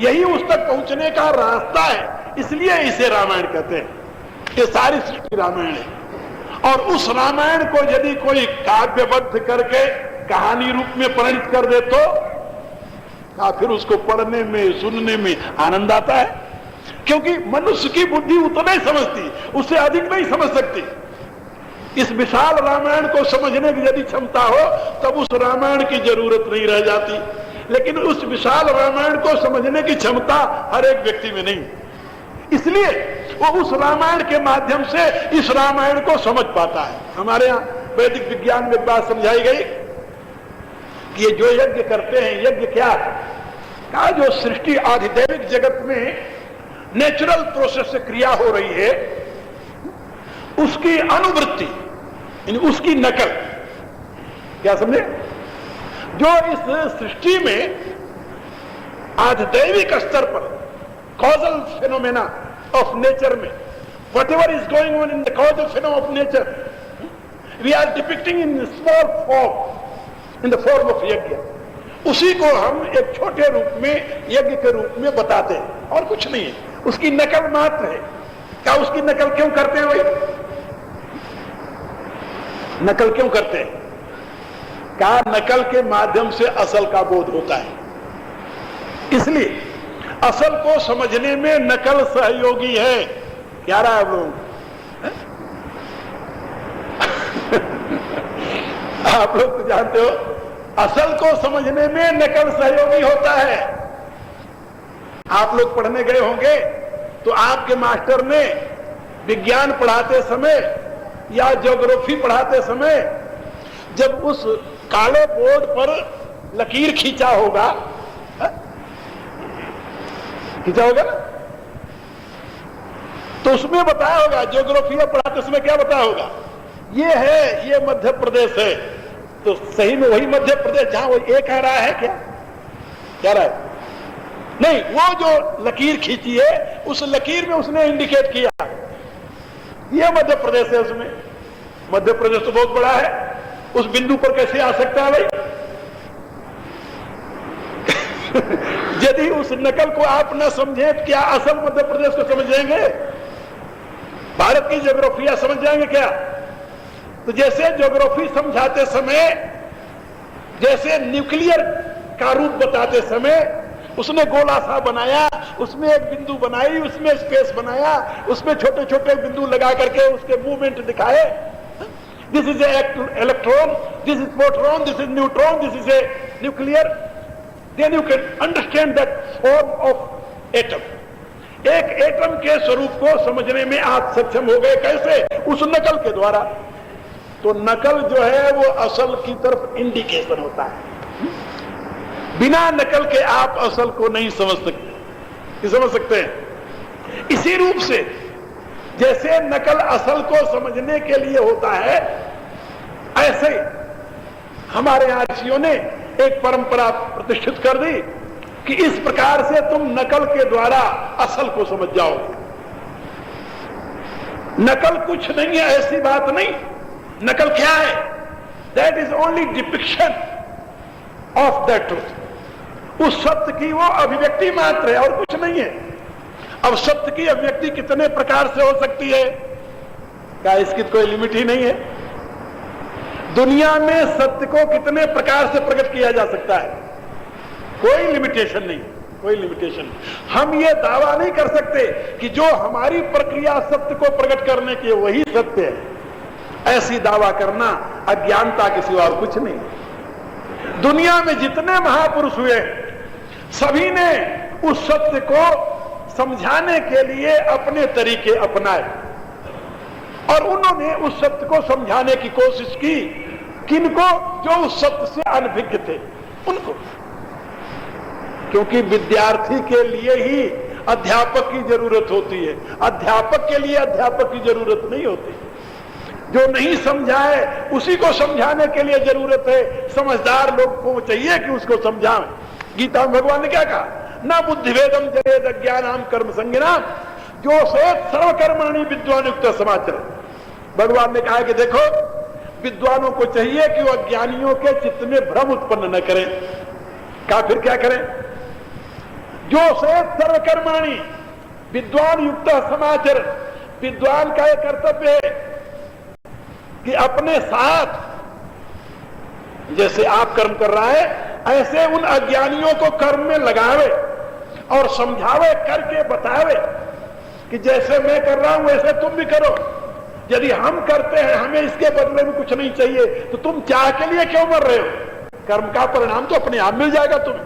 यही उस तक पहुंचने का रास्ता है, इसलिए इसे रामायण कहते हैं। ये सारी सृष्टि रामायण है। और उस रामायण को यदि कोई काव्यबद्ध करके कहानी रूप में परिणित कर दे तो फिर उसको पढ़ने में, सुनने में आनंद आता है। क्योंकि मनुष्य की बुद्धि उतना ही समझती, उससे अधिक नहीं समझ सकती। इस विशाल रामायण को समझने की यदि क्षमता हो तब उस रामायण की जरूरत नहीं रह जाती, लेकिन उस विशाल रामायण को समझने की क्षमता हर एक व्यक्ति में नहीं, इसलिए वो उस रामायण के माध्यम से इस रामायण को समझ पाता है। हमारे यहाँ वैदिक विज्ञान में एक बात समझाई गई कि ये जो यज्ञ करते हैं, यज्ञ क्या का जो सृष्टि आधिदैविक जगत में नेचुरल प्रोसेस से क्रिया हो रही है, उसकी अनुवृत्ति, उसकी नकल, क्या समझे? जो इस सृष्टि में आधिदैविक स्तर पर कॉजल फिनोमेना ऑफ नेचर में, whatever is going on in the causal phenomena of nature, we are depicting in small form, in the form of yajna. उसी को हम एक छोटे रूप में यज्ञ के रूप में बताते हैं और कुछ नहीं है, उसकी नकल मात्र है। क्या उसकी नकल क्यों करते हैं भाई? नकल क्यों करते हैं? क्या नकल के माध्यम से असल का बोध होता है, इसलिए असल को समझने में नकल सहयोगी है। क्या रहा है आप लोग? आप लोग तो जानते हो असल को समझने में नकल सहयोगी होता है। आप लोग पढ़ने गए होंगे तो आपके मास्टर ने विज्ञान पढ़ाते समय या ज्योग्राफी पढ़ाते समय जब उस काले बोर्ड पर लकीर खींचा होगा, खींचा होगा ना, तो उसमें बताया होगा, ज्योग्राफी पढ़ाते समय क्या बताया होगा, ये है, ये मध्य प्रदेश है। तो सही में वही मध्य प्रदेश जहां वो एक आ रहा है क्या? क्या रहा है? नहीं, वो जो लकीर खींची है उस लकीर में उसने इंडिकेट किया ये मध्य प्रदेश है। उसमें मध्य प्रदेश तो बहुत बड़ा है, उस बिंदु पर कैसे आ सकता है भाई? यदि उस नकल को आप न समझे क्या असल मध्य प्रदेश को समझ जाएंगे? भारत की ज्योग्राफिया समझ जाएंगे क्या? तो जैसे ज्योग्राफी समझाते समय, जैसे न्यूक्लियर का रूप बताते समय उसने गोला सा बनाया, उसमें एक बिंदु बनाई, उसमें स्पेस बनाया, उसमें छोटे छोटे बिंदु लगा करके उसके मूवमेंट दिखाए। This is a electron, this is proton, this is neutron, this is a nuclear, then you can understand that form of atom. एक एटम के स्वरूप को समझने में आप सक्षम हो गए, कैसे? उस नकल के द्वारा। तो नकल जो है वो असल की तरफ इंडिकेशन होता है। बिना नकल के आप असल को नहीं समझ सकते, समझ सकते हैं। इसी रूप से जैसे नकल असल को समझने के लिए होता है, ऐसे हमारे यहाँ ऋषियों ने एक परंपरा प्रतिष्ठित कर दी कि इस प्रकार से तुम नकल के द्वारा असल को समझ जाओगे। नकल कुछ नहीं है, ऐसी बात नहीं। नकल क्या है? That is only depiction of that truth. उस सत्य की वो अभिव्यक्ति मात्र है और कुछ नहीं है। अब सत्य की अभिव्यक्ति कितने प्रकार से हो सकती है? क्या इसकी कोई लिमिट ही नहीं है? दुनिया में सत्य को कितने प्रकार से प्रकट किया जा सकता है? कोई लिमिटेशन नहीं, कोई लिमिटेशन नहीं। हम ये दावा नहीं कर सकते कि जो हमारी प्रक्रिया सत्य को प्रकट करने की वही सत्य है। ऐसी दावा करना अज्ञानता के सिवा और कुछ नहीं। दुनिया में जितने महापुरुष हुए सभी ने उस सत्य को समझाने के लिए अपने तरीके अपनाए और उन्होंने उस सत्य को समझाने की कोशिश की। किनको? जो उस सत्य से अनभिज्ञ थे उनको। क्योंकि विद्यार्थी के लिए ही अध्यापक की जरूरत होती है, अध्यापक के लिए अध्यापक की जरूरत नहीं होती। जो नहीं समझाए उसी को समझाने के लिए जरूरत है। समझदार लोग को चाहिए कि उसको समझाएं। गीता में भगवान ने क्या कहा? न बुद्धिभेदम जयेद अज्ञानाम कर्म संज्ञानाम जो सेत सर्वकर्मणि विद्वान युक्त समाचर। भगवान ने कहा कि देखो, विद्वानों को चाहिए कि वो अज्ञानियों के चित्त में भ्रम उत्पन्न न करें। कहा फिर क्या करें? जो सेत सर्वकर्मणि विद्वान युक्त समाचर। विद्वान का यह कर्तव्य है कि अपने साथ जैसे आप कर्म कर रहा है ऐसे उन अज्ञानियों को कर्म में लगावे और समझावे, करके बतावे कि जैसे मैं कर रहा हूं वैसे तुम भी करो। यदि हम करते हैं, हमें इसके बदले में कुछ नहीं चाहिए, तो तुम चाह के लिए क्यों मर रहे हो? कर्म का परिणाम तो अपने आप मिल जाएगा तुम्हें।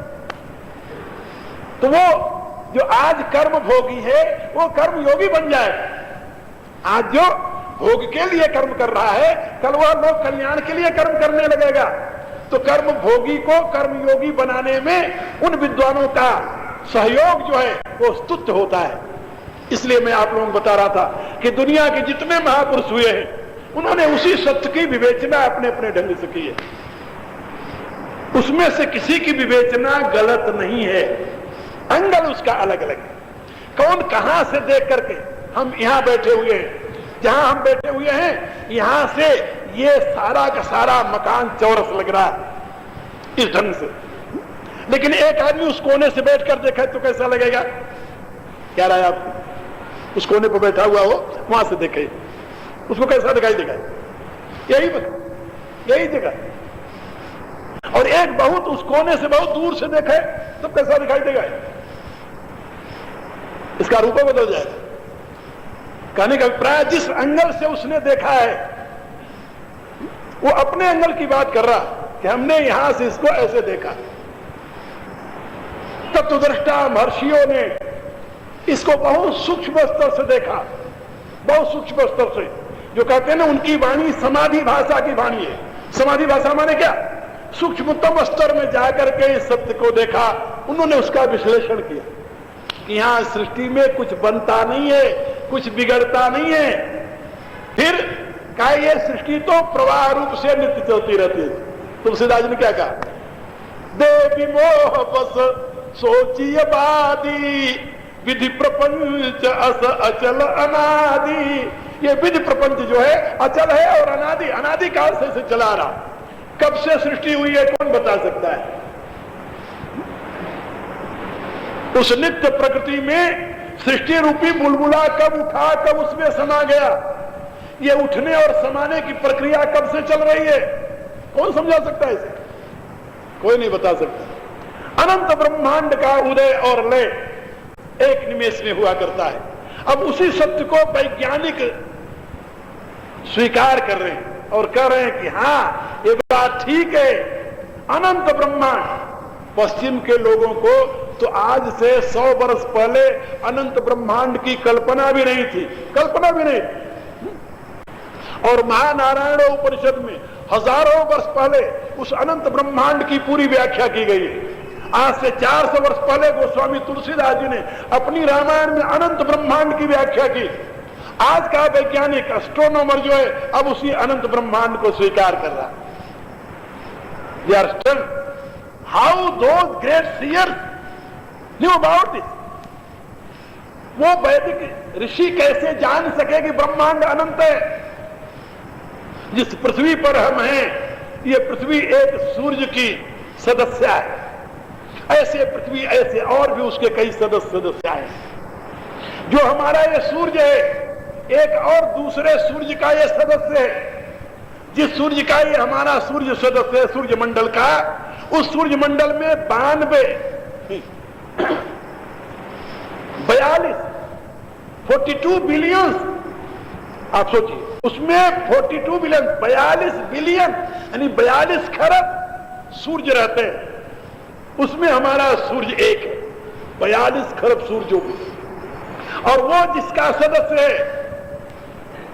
तो वो जो आज कर्म भोगी है वो कर्म योगी बन जाएगा। आज जो भोग के लिए कर्म कर रहा है, कल वह लोक कल्याण के लिए कर्म करने लगेगा। तो कर्म भोगी को कर्म योगी बनाने में उन विद्वानों का सहयोग जो है वो स्तुत्य होता है। इसलिए मैं आप लोगों को बता रहा था कि दुनिया के जितने महापुरुष हुए हैं उन्होंने उसी सत्य की विवेचना अपने अपने ढंग से की है। उसमें से किसी की विवेचना गलत नहीं है, एंगल उसका अलग अलग है। कौन कहां से देख करके, हम यहां बैठे हुए हैं, जहां हम बैठे हुए हैं यहां से ये सारा का सारा मकान चौरस लग रहा है इस ढंग से, लेकिन एक आदमी उस कोने से बैठकर देखे तो कैसा लगेगा? क्या राय आपको? उस कोने पर बैठा हुआ हो, वहां से देखे उसको कैसा दिखाई देगा? यही जगह। और एक बहुत उस कोने से बहुत दूर से देखे तो कैसा दिखाई देगा? इसका रूप बदल जाएगा। कहने का अभिप्राय, जिस एंगल से उसने देखा है वो अपने एंगल की बात कर रहा कि हमने यहां से इसको ऐसे देखा। तत्वदृष्टा महर्षियों ने इसको बहुत सूक्ष्म स्तर से देखा, बहुत सूक्ष्म स्तर से। जो कहते हैं ना, उनकी वाणी समाधि भाषा की वाणी है। समाधि भाषा माने क्या? सूक्ष्मतम स्तर में जाकर के इस सत्य को देखा, उन्होंने उसका विश्लेषण किया कि यहां सृष्टि में कुछ बनता नहीं है, कुछ बिगड़ता नहीं है। फिर कहा ये सृष्टि तो प्रवाह रूप से नित्य चलती रहती है। तुलसीदास ने क्या कहा? देवी मोह बस सोचिए बादी, विधि प्रपंच अस अचल अनादि। ये विधि प्रपंच जो है अचल है और अनादि, अनादि काल से चला रहा। कब से सृष्टि हुई है कौन बता सकता है? उस नित्य प्रकृति में सृष्टि रूपी बुलबुला कब उठा, कब उसमें समा गया? ये उठने और समाने की प्रक्रिया कब से चल रही है? कौन समझा सकता है इसे? कोई नहीं बता सकता। अनंत ब्रह्मांड का उदय और लय एक निमेष में हुआ करता है। अब उसी सत्य को वैज्ञानिक स्वीकार कर रहे हैं और कह रहे हैं कि हाँ ये बात ठीक है, अनंत ब्रह्मांड। पश्चिम के लोगों को तो आज से 100 वर्ष पहले अनंत ब्रह्मांड की कल्पना भी नहीं थी, कल्पना भी नहीं। और महानारायण उपनिषद में हजारों वर्ष पहले उस अनंत ब्रह्मांड की पूरी व्याख्या की गई है। आज से 400 वर्ष पहले गोस्वामी तुलसीदास जी ने अपनी रामायण में अनंत ब्रह्मांड की व्याख्या की। आज का वैज्ञानिक एस्ट्रोनॉमर जो है अब उसी अनंत ब्रह्मांड को स्वीकार कर रहा है। They are still how those great seers knew about this. वो वैदिक ऋषि कैसे जान सके कि ब्रह्मांड अनंत है? जिस पृथ्वी पर हम हैं, ये पृथ्वी एक सूर्य की सदस्य है। ऐसे पृथ्वी, ऐसे और भी उसके कई सदस्य हैं। जो हमारा ये सूर्य है, एक और दूसरे सूर्य का ये सदस्य है। जिस सूर्य का ये हमारा सूर्य सदस्य है, सूर्य मंडल का, उस सूर्य मंडल में 42 बिलियन, आप सोचिए, उसमें 42 बिलियन, 42 बिलियन यानी 42 खरब सूर्य रहते हैं। उसमें हमारा सूर्य एक है, 42 खरब सूर्यों में। और वो जिसका सदस्य है,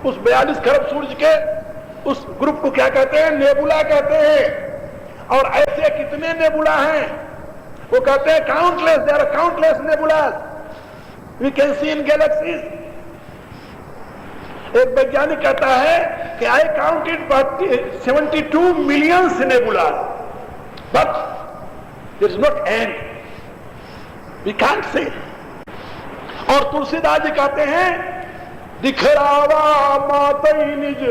उस 42 खरब सूर्य के उस ग्रुप को क्या कहते हैं? नेबुला कहते हैं। और ऐसे कितने नेबुला हैं? वो कहते हैं countless, there are countless nebulas we can see in galaxies. एक वैज्ञानिक कहता है कि I counted 72 million nebulas, but there is not end, we can't say. और तुलसीदास जी कहते हैं दिखरावा मातई निज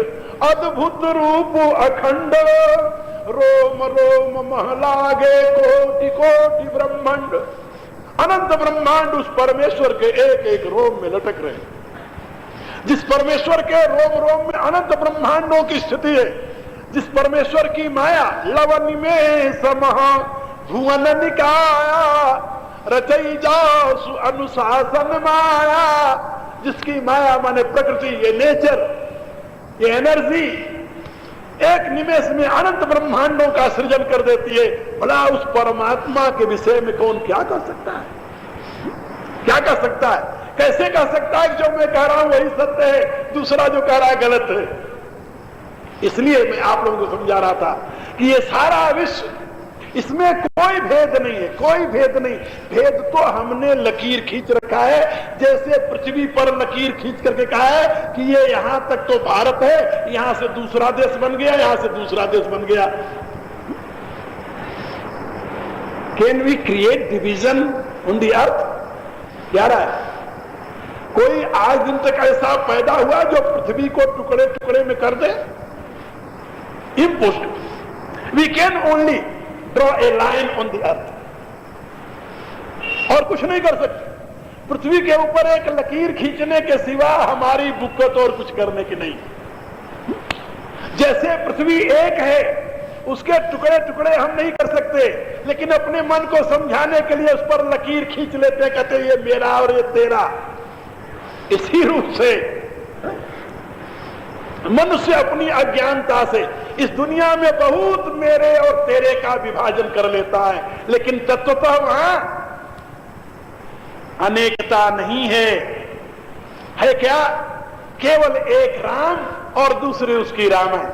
अद्भुत रूप अखंड, रोम रोम महलागे कोटि कोटि ब्रह्मांड। अनंत ब्रह्मांड उस परमेश्वर के एक एक रोम में लटक रहे हैं। जिस परमेश्वर के रोम रोम में अनंत ब्रह्मांडों की स्थिति है, जिस परमेश्वर की माया लवनी में समह भुवन निकाया, रचई जाओ सु अनुशासन माया, जिसकी माया माने प्रकृति, ये नेचर, ये एनर्जी एक निमेष में अनंत ब्रह्मांडों का सृजन कर देती है। भला उस परमात्मा के विषय में कौन क्या कर सकता है? क्या कर सकता है? कैसे कह सकता है कि जो मैं कह रहा हूं वही सत्य है, दूसरा जो कह रहा है गलत है? इसलिए मैं आप लोगों को समझा रहा था कि ये सारा विश्व, इसमें कोई भेद नहीं है, कोई भेद नहीं। भेद तो हमने लकीर खींच रखा है, जैसे पृथ्वी पर लकीर खींच करके कहा है कि ये यहां तक तो भारत है, यहां से दूसरा देश बन गया, यहां से दूसरा देश बन गया। Can we create division on the earth? क्या रहा है? कोई आज दिन तक ऐसा पैदा हुआ जो पृथ्वी को टुकड़े टुकड़े में कर दे? Impossible. We can only draw a line on the earth, और कुछ नहीं कर सकते। पृथ्वी के ऊपर एक लकीर खींचने के सिवा हमारी बुक्कत और कुछ करने की नहीं। जैसे पृथ्वी एक है, उसके टुकड़े टुकड़े हम नहीं कर सकते, लेकिन अपने मन को समझाने के लिए उस पर लकीर खींच लेते, कहते ये मेरा और ये तेरा। इसी रूप से मनुष्य अपनी अज्ञानता से इस दुनिया में बहुत मेरे और तेरे का विभाजन कर लेता है, लेकिन तत्वतः वहां अनेकता नहीं है क्या? केवल एक राम और दूसरे उसकी रामायण,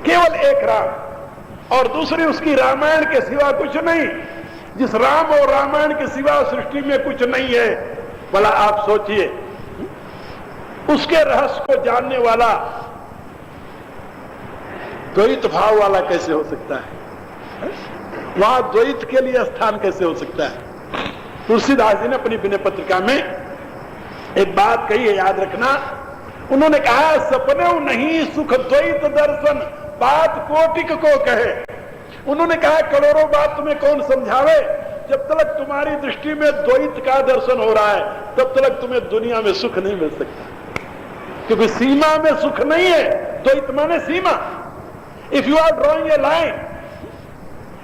केवल एक राम और दूसरी उसकी रामायण के सिवा कुछ नहीं। जिस राम और रामायण के सिवा सृष्टि में कुछ नहीं है। भला आप सोचिए, उसके रहस्य को जानने वाला द्वैत भाव वाला कैसे हो सकता है? वहां द्वैत के लिए स्थान कैसे हो सकता है? तुलसीदास जी ने अपनी विनय पत्रिका में एक बात कही है, याद रखना। उन्होंने कहा, सपने नहीं सुख द्वैत दर्शन, बात कोटिक को कहे। उन्होंने कहा, करोड़ों बात तुम्हें कौन समझावे, जब तक तुम्हारी दृष्टि में द्वैत का दर्शन हो रहा है तब तक तुम्हें दुनिया में सुख नहीं मिल सकता, क्योंकि सीमा में सुख नहीं है। द्वैत माने सीमा। If you are drawing a line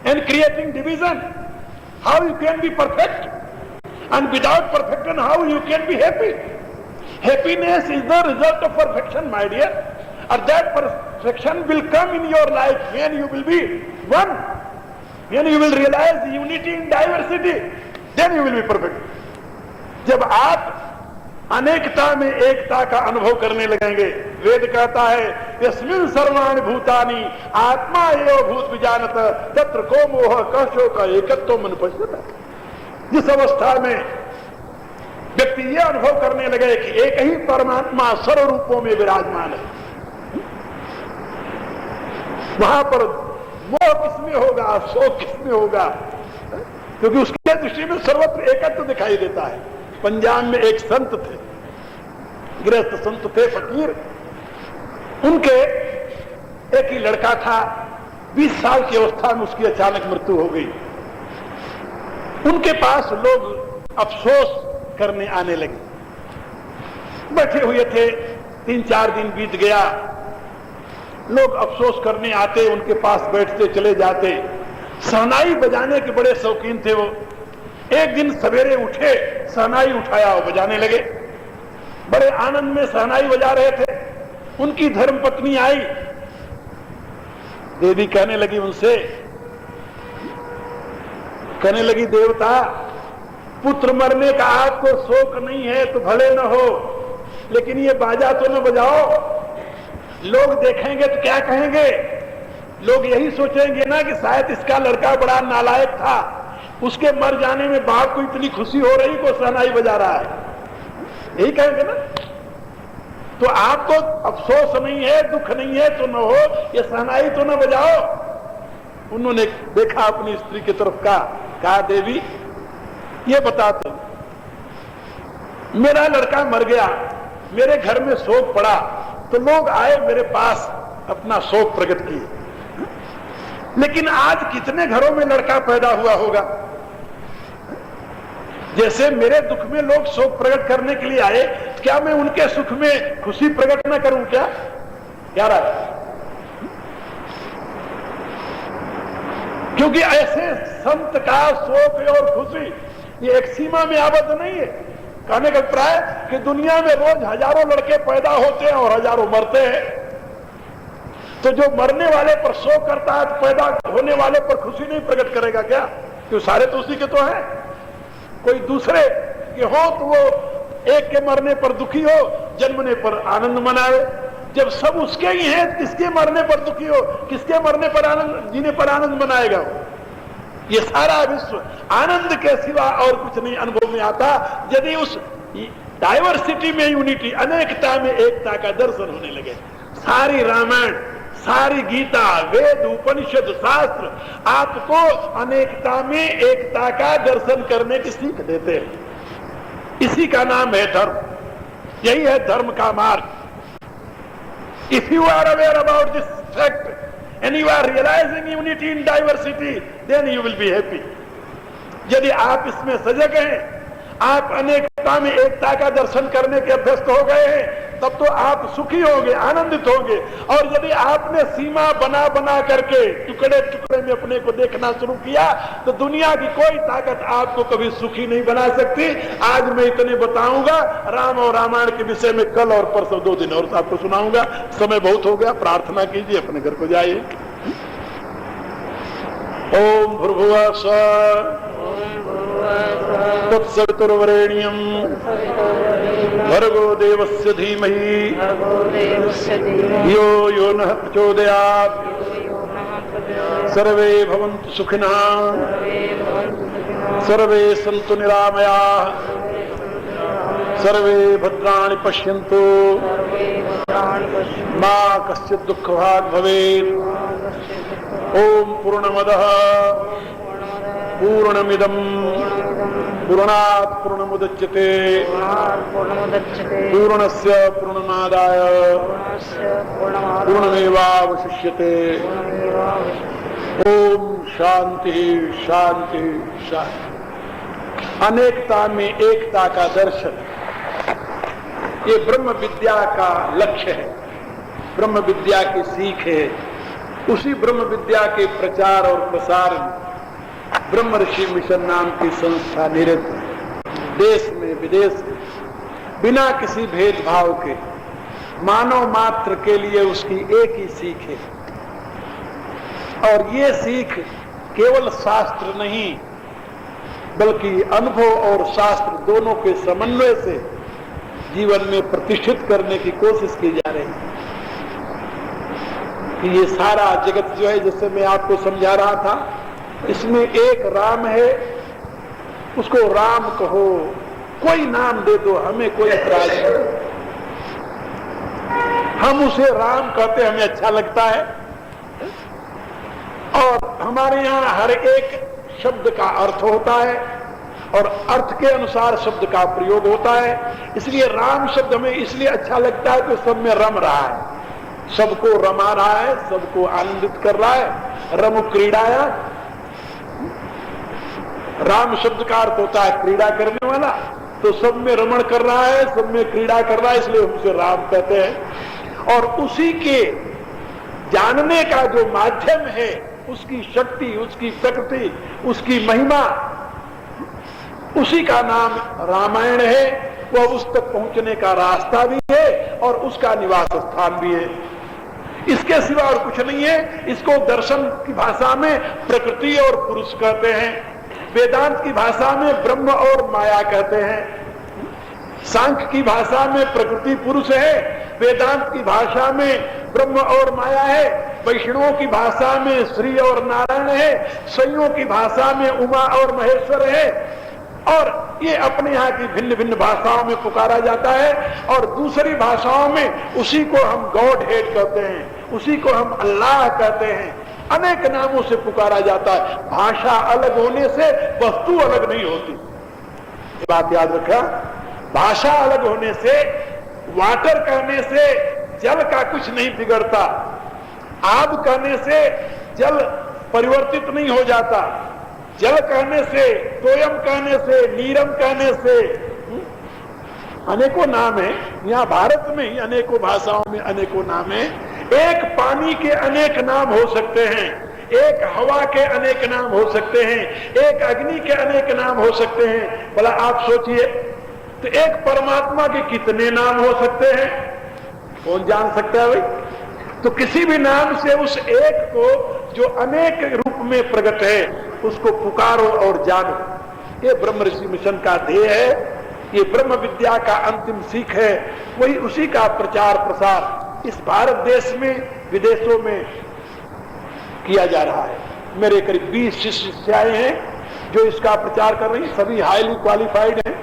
and creating division, how you can be perfect? And without perfection how you can be happy? Happiness is the result of perfection, my dear. And that perfection will come in your life when you will be one. When you will realize unity in diversity, then you will be perfect. जब आप अनेकता में एकता का अनुभव करने लगेंगे, वेद कहता है, यस्मिन् सर्वाणि भूतानि आत्मा एव भूत विजानत तत्र को मोह कशो का एकत्व मन पश्यत। जिस अवस्था में व्यक्ति यह अनुभव करने लगे कि एक ही परमात्मा सर्व रूपों में विराजमान है, वहां पर मोह किसमें होगा, शोक किसमें होगा? क्योंकि उसके दृष्टि में सर्वत्र एकत्व दिखाई देता है। पंजाब में एक संत थे, गृहस्थ संत थे, फकीर। उनके एक ही लड़का था, 20 साल की अवस्था में उसकी अचानक मृत्यु हो गई। उनके पास लोग अफसोस करने आने लगे। बैठे हुए थे, 3-4 दिन बीत गया, लोग अफसोस करने आते, उनके पास बैठते, चले जाते। शहनाई बजाने के बड़े शौकीन थे वो। एक दिन सवेरे उठे, शहनाई उठाया और बजाने लगे। बड़े आनंद में शहनाई बजा रहे थे। उनकी धर्मपत्नी आई, देवी कहने लगी उनसे, कहने लगी, देवता, पुत्र मरने का आपको शोक नहीं है तो भले न हो, लेकिन ये बाजा तो न बजाओ। लोग देखेंगे तो क्या कहेंगे? लोग यही सोचेंगे ना कि शायद इसका लड़का बड़ा नालायक था, उसके मर जाने में बाप को इतनी खुशी हो रही को शहनाई बजा रहा है, यही कहेंगे ना। तो आपको अफसोस नहीं है, दुख नहीं है तो न हो, ये शहनाई तो न बजाओ। उन्होंने देखा अपनी स्त्री की तरफ, कहा देवी ये बता दो, मेरा लड़का मर गया, मेरे घर में शोक पड़ा, तो लोग आए मेरे पास, अपना शोक प्रकट किए। लेकिन आज कितने घरों में लड़का पैदा हुआ होगा? जैसे मेरे दुख में लोग शोक प्रकट करने के लिए आए, क्या मैं उनके सुख में खुशी प्रकट न करूं? क्या रहा? क्योंकि ऐसे संत का शोक और खुशी ये एक सीमा में आबद्ध नहीं है। कहने का अभिप्राय कि दुनिया में रोज हजारों लड़के पैदा होते हैं और हजारों मरते हैं, तो जो मरने वाले पर शोक करता है तो पैदा होने वाले पर खुशी नहीं प्रकट करेगा क्या? क्यों सारे तो उसी के तो हैं। कोई दूसरे के हो तो वो एक के मरने पर दुखी हो, जन्मने पर आनंद मनावे। जब सब उसके ही हैं, किसके मरने पर दुखी हो, किसके मरने पर आनंद, जीने पर आनंद मनाएगा? ये सारा विश्व आनंद के सिवा और कुछ नहीं अनुभव में आता यदि उस डाइवर्सिटी में यूनिटी, अनेकता में एकता का दर्शन होने लगे। सारी रामायण, सारी गीता, वेद, उपनिषद, शास्त्र आपको अनेकता में एकता का दर्शन करने की सीख देते हैं। इसी का नाम है धर्म, यही है धर्म का मार्ग। If you are aware about this fact and you are realizing unity in diversity, then you will be happy. यदि आप इसमें सजग हैं, आप अनेकता में एकता का दर्शन करने के अभ्यस्त हो गए हैं, तब तो आप सुखी होंगे, आनंदित होंगे। और यदि आपने सीमा बना बना करके टुकड़े टुकड़े में अपने को देखना शुरू किया तो दुनिया की कोई ताकत आपको कभी सुखी नहीं बना सकती। आज मैं इतने बताऊंगा राम और रामायण के विषय में, कल और परसों 2 दिन और आपको सुनाऊंगा। समय बहुत हो गया, प्रार्थना कीजिए, अपने घर को जाइए। ओम भूर्भुवः स्वः तत्सवितुर्वरेण्यं भर्गो देवस्य धीमहि यो यो नः प्रचोदयात्। सर्वे भवन्तु सुखिनः, सर्वे सन्तु निरामयाः, सर्वे भद्राणि पश्यन्तु, मा कश्चित् दुःखभाग् भवेत्। ओम पूर्णमदः पूर्णमिदं पूर्णात् पूर्णमुदच्यते पूर्णस्य पूर्णमादाय पूर्णमेवावशिष्यते। ओम शांति शांति शांति। अनेकता में एकता का दर्शन, ये ब्रह्म विद्या का लक्ष्य है, ब्रह्म विद्या की सीख है। उसी ब्रह्म विद्या के प्रचार और प्रसार में ब्रह्म ऋषि मिशन नाम की संस्था निरंतर देश में विदेश में बिना किसी भेदभाव के मानव मात्र के लिए उसकी एक ही सीख है। और ये सीख केवल शास्त्र नहीं बल्कि अनुभव और शास्त्र दोनों के समन्वय से जीवन में प्रतिष्ठित करने की कोशिश की जा रही है। कि ये सारा जगत जो है, जैसे मैं आपको समझा रहा था, इसमें एक राम है, उसको राम कहो, कोई नाम दे दो, हमें कोई ऐतराज नहीं। हम उसे राम कहते, हमें अच्छा लगता है। और हमारे यहाँ हर एक शब्द का अर्थ होता है और अर्थ के अनुसार शब्द का प्रयोग होता है। इसलिए राम शब्द हमें इसलिए अच्छा लगता है कि सब में रम रहा है, सबको रमा रहा है, सबको आनंदित कर रहा है। रम क्रीड़ाया, राम शब्द का अर्थ होता है क्रीड़ा करने वाला, तो सब में रमण कर रहा है, सब में क्रीड़ा कर रहा है, इसलिए उसे राम कहते हैं। और उसी के जानने का जो माध्यम है, उसकी शक्ति, उसकी प्रकृति, उसकी महिमा, उसी का नाम रामायण है। वह उस तक पहुंचने का रास्ता भी है और उसका निवास स्थान भी है। इसके सिवा और कुछ नहीं है। इसको दर्शन की भाषा में प्रकृति और पुरुष कहते हैं, वेदांत की भाषा में ब्रह्म और माया कहते हैं, सांख्य की भाषा में प्रकृति पुरुष है, वेदांत की भाषा में ब्रह्म और माया है, वैष्णवों की भाषा में श्री और नारायण है, शैवों की भाषा में उमा और महेश्वर है। और ये अपने यहाँ की भिन्न भिन्न भाषाओं में पुकारा जाता है। और दूसरी भाषाओं में उसी को हम गॉड हेड कहते हैं, उसी को हम अल्लाह कहते हैं, अनेक नामों से पुकारा जाता है। भाषा अलग होने से वस्तु अलग नहीं होती, ये बात याद रखा। भाषा अलग होने से, वाटर कहने से जल का कुछ नहीं बिगड़ता, आग कहने से जल परिवर्तित नहीं हो जाता, जल कहने से, तोयम कहने से, नीरम कहने से, अनेकों नाम है। यहाँ भारत में ही अनेकों भाषाओं में अनेकों नाम है। एक पानी के अनेक नाम हो सकते हैं, एक हवा के अनेक नाम हो सकते हैं, एक अग्नि के अनेक नाम हो सकते हैं। भला आप सोचिए, तो एक परमात्मा के कितने नाम हो सकते हैं, कौन जान सकता है भाई? तो किसी भी नाम से उस एक को जो अनेक रूप में प्रकट है उसको पुकारो और जानो। ये ब्रह्म ऋषि मिशन का ध्येय है, ये ब्रह्म विद्या का अंतिम सीख है। वही उसी का प्रचार प्रसार इस भारत देश में विदेशों में किया जा रहा है। मेरे करीब 20 शिष्य शिष्याएं हैं जो इसका प्रचार कर रही हैं। सभी हाईली क्वालिफाइड हैं,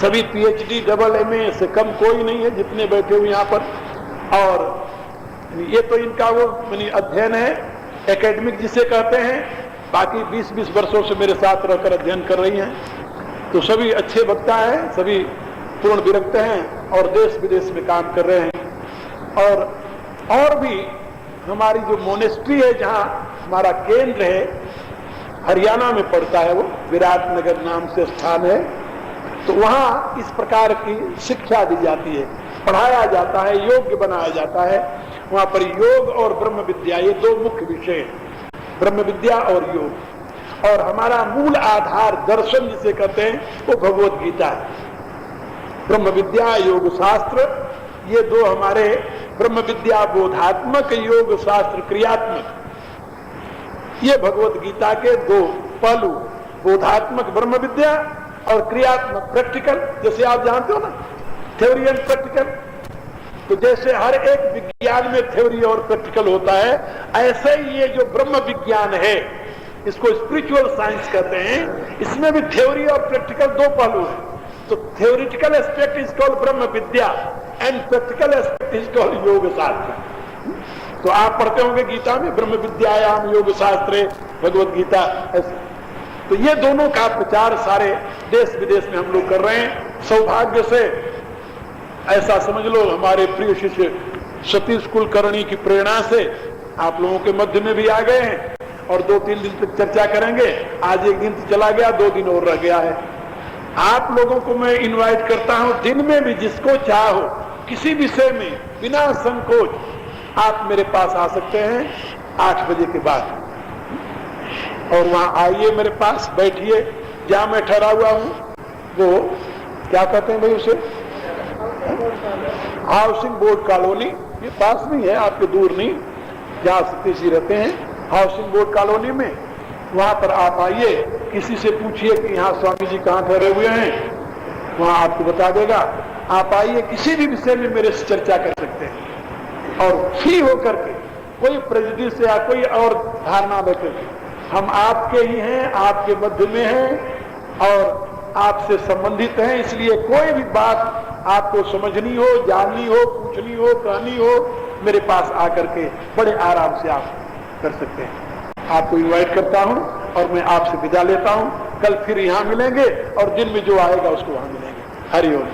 सभी पीएचडी डबल एमए से कम कोई नहीं है जितने बैठे हुए यहाँ पर। और ये तो इनका वो अध्ययन है, एकेडमिक जिसे कहते हैं। बाकी 20-20 वर्षों से मेरे साथ रहकर अध्ययन कर रही हैं। तो सभी अच्छे वक्ता हैं, सभी पूर्ण विरक्त हैं और देश विदेश में काम कर रहे हैं। और भी हमारी जो मोनेस्ट्री है, जहाँ हमारा केंद्र है, हरियाणा में पड़ता है, वो विराटनगर नाम से स्थान है। तो वहाँ इस प्रकार की शिक्षा दी जाती है, पढ़ाया जाता है, योग्य बनाया जाता है। वहाँ पर योग और ब्रह्म विद्या ये दो मुख्य विषय हैं, ब्रह्म विद्या और योग। और हमारा मूल आधार दर्शन जिसे कहते हैं वो भगवत गीता है। ब्रह्म विद्या योग शास्त्र ये दो हमारे, ब्रह्म विद्या बोधात्मक, योग शास्त्र क्रियात्मक, ये भगवत गीता के दो पहलू, बोधात्मक ब्रह्म विद्या और क्रियात्मक प्रैक्टिकल। जैसे आप जानते हो ना, थ्योरी एंड प्रैक्टिकल। तो जैसे हर एक विज्ञान में थ्योरी और प्रैक्टिकल होता है, ऐसे ही ये जो ब्रह्म विज्ञान है, इसको स्पिरिचुअल साइंस कहते हैं, इसमें भी थ्योरी और प्रैक्टिकल दो पहलू हैं। तो theoretical aspect is called Brahma Vidya and practical aspect is called yoga shastra. तो आप पढ़ते होंगे गीता में, ब्रह्म विद्यायाम योग शास्त्रे भगवत गीता, ऐसे। तो ये दोनों का प्रचार सारे देश विदेश में हम लोग कर रहे हैं। सौभाग्य से ऐसा समझ लो, हमारे प्रिय शिष्य सतीश कुलकर्णी की प्रेरणा से आप लोगों के मध्य में भी आ गए हैं और 2-3 दिन तक चर्चा करेंगे। आज एक दिन चला गया, 2 दिन और रह गया है। आप लोगों को मैं इनवाइट करता हूं, दिन में भी जिसको चाहो किसी विषय में बिना संकोच आप मेरे पास आ सकते हैं 8 बजे के बाद। और वहां आइए, मेरे पास बैठिए। जहां मैं ठहरा हुआ हूं वो क्या कहते हैं भाई उसे, हाउसिंग बोर्ड कॉलोनी, ये पास में है, आपके दूर नहीं, जहां सतीश जी रहते हैं हाउसिंग बोर्ड कॉलोनी में। वहां पर आप आइए, किसी से पूछिए कि यहाँ स्वामी जी कहाँ ठहरे हुए हैं, वहां आपको बता देगा। आप आइए, किसी भी विषय में मेरे से चर्चा कर सकते हैं और फ्री होकर के, कोई प्रेजुडिस या कोई और धारणा लेकर। हम आपके ही हैं, आपके मध्य में हैं और आपसे संबंधित हैं, इसलिए कोई भी बात आपको समझनी हो, जाननी हो, पूछनी हो, कहनी हो, मेरे पास आकर के बड़े आराम से आप कर सकते हैं। आपको इनवाइट करता हूं और मैं आपसे विदा लेता हूं। कल फिर यहां मिलेंगे और दिन में जो आएगा उसको वहां मिलेंगे। हरि ओम।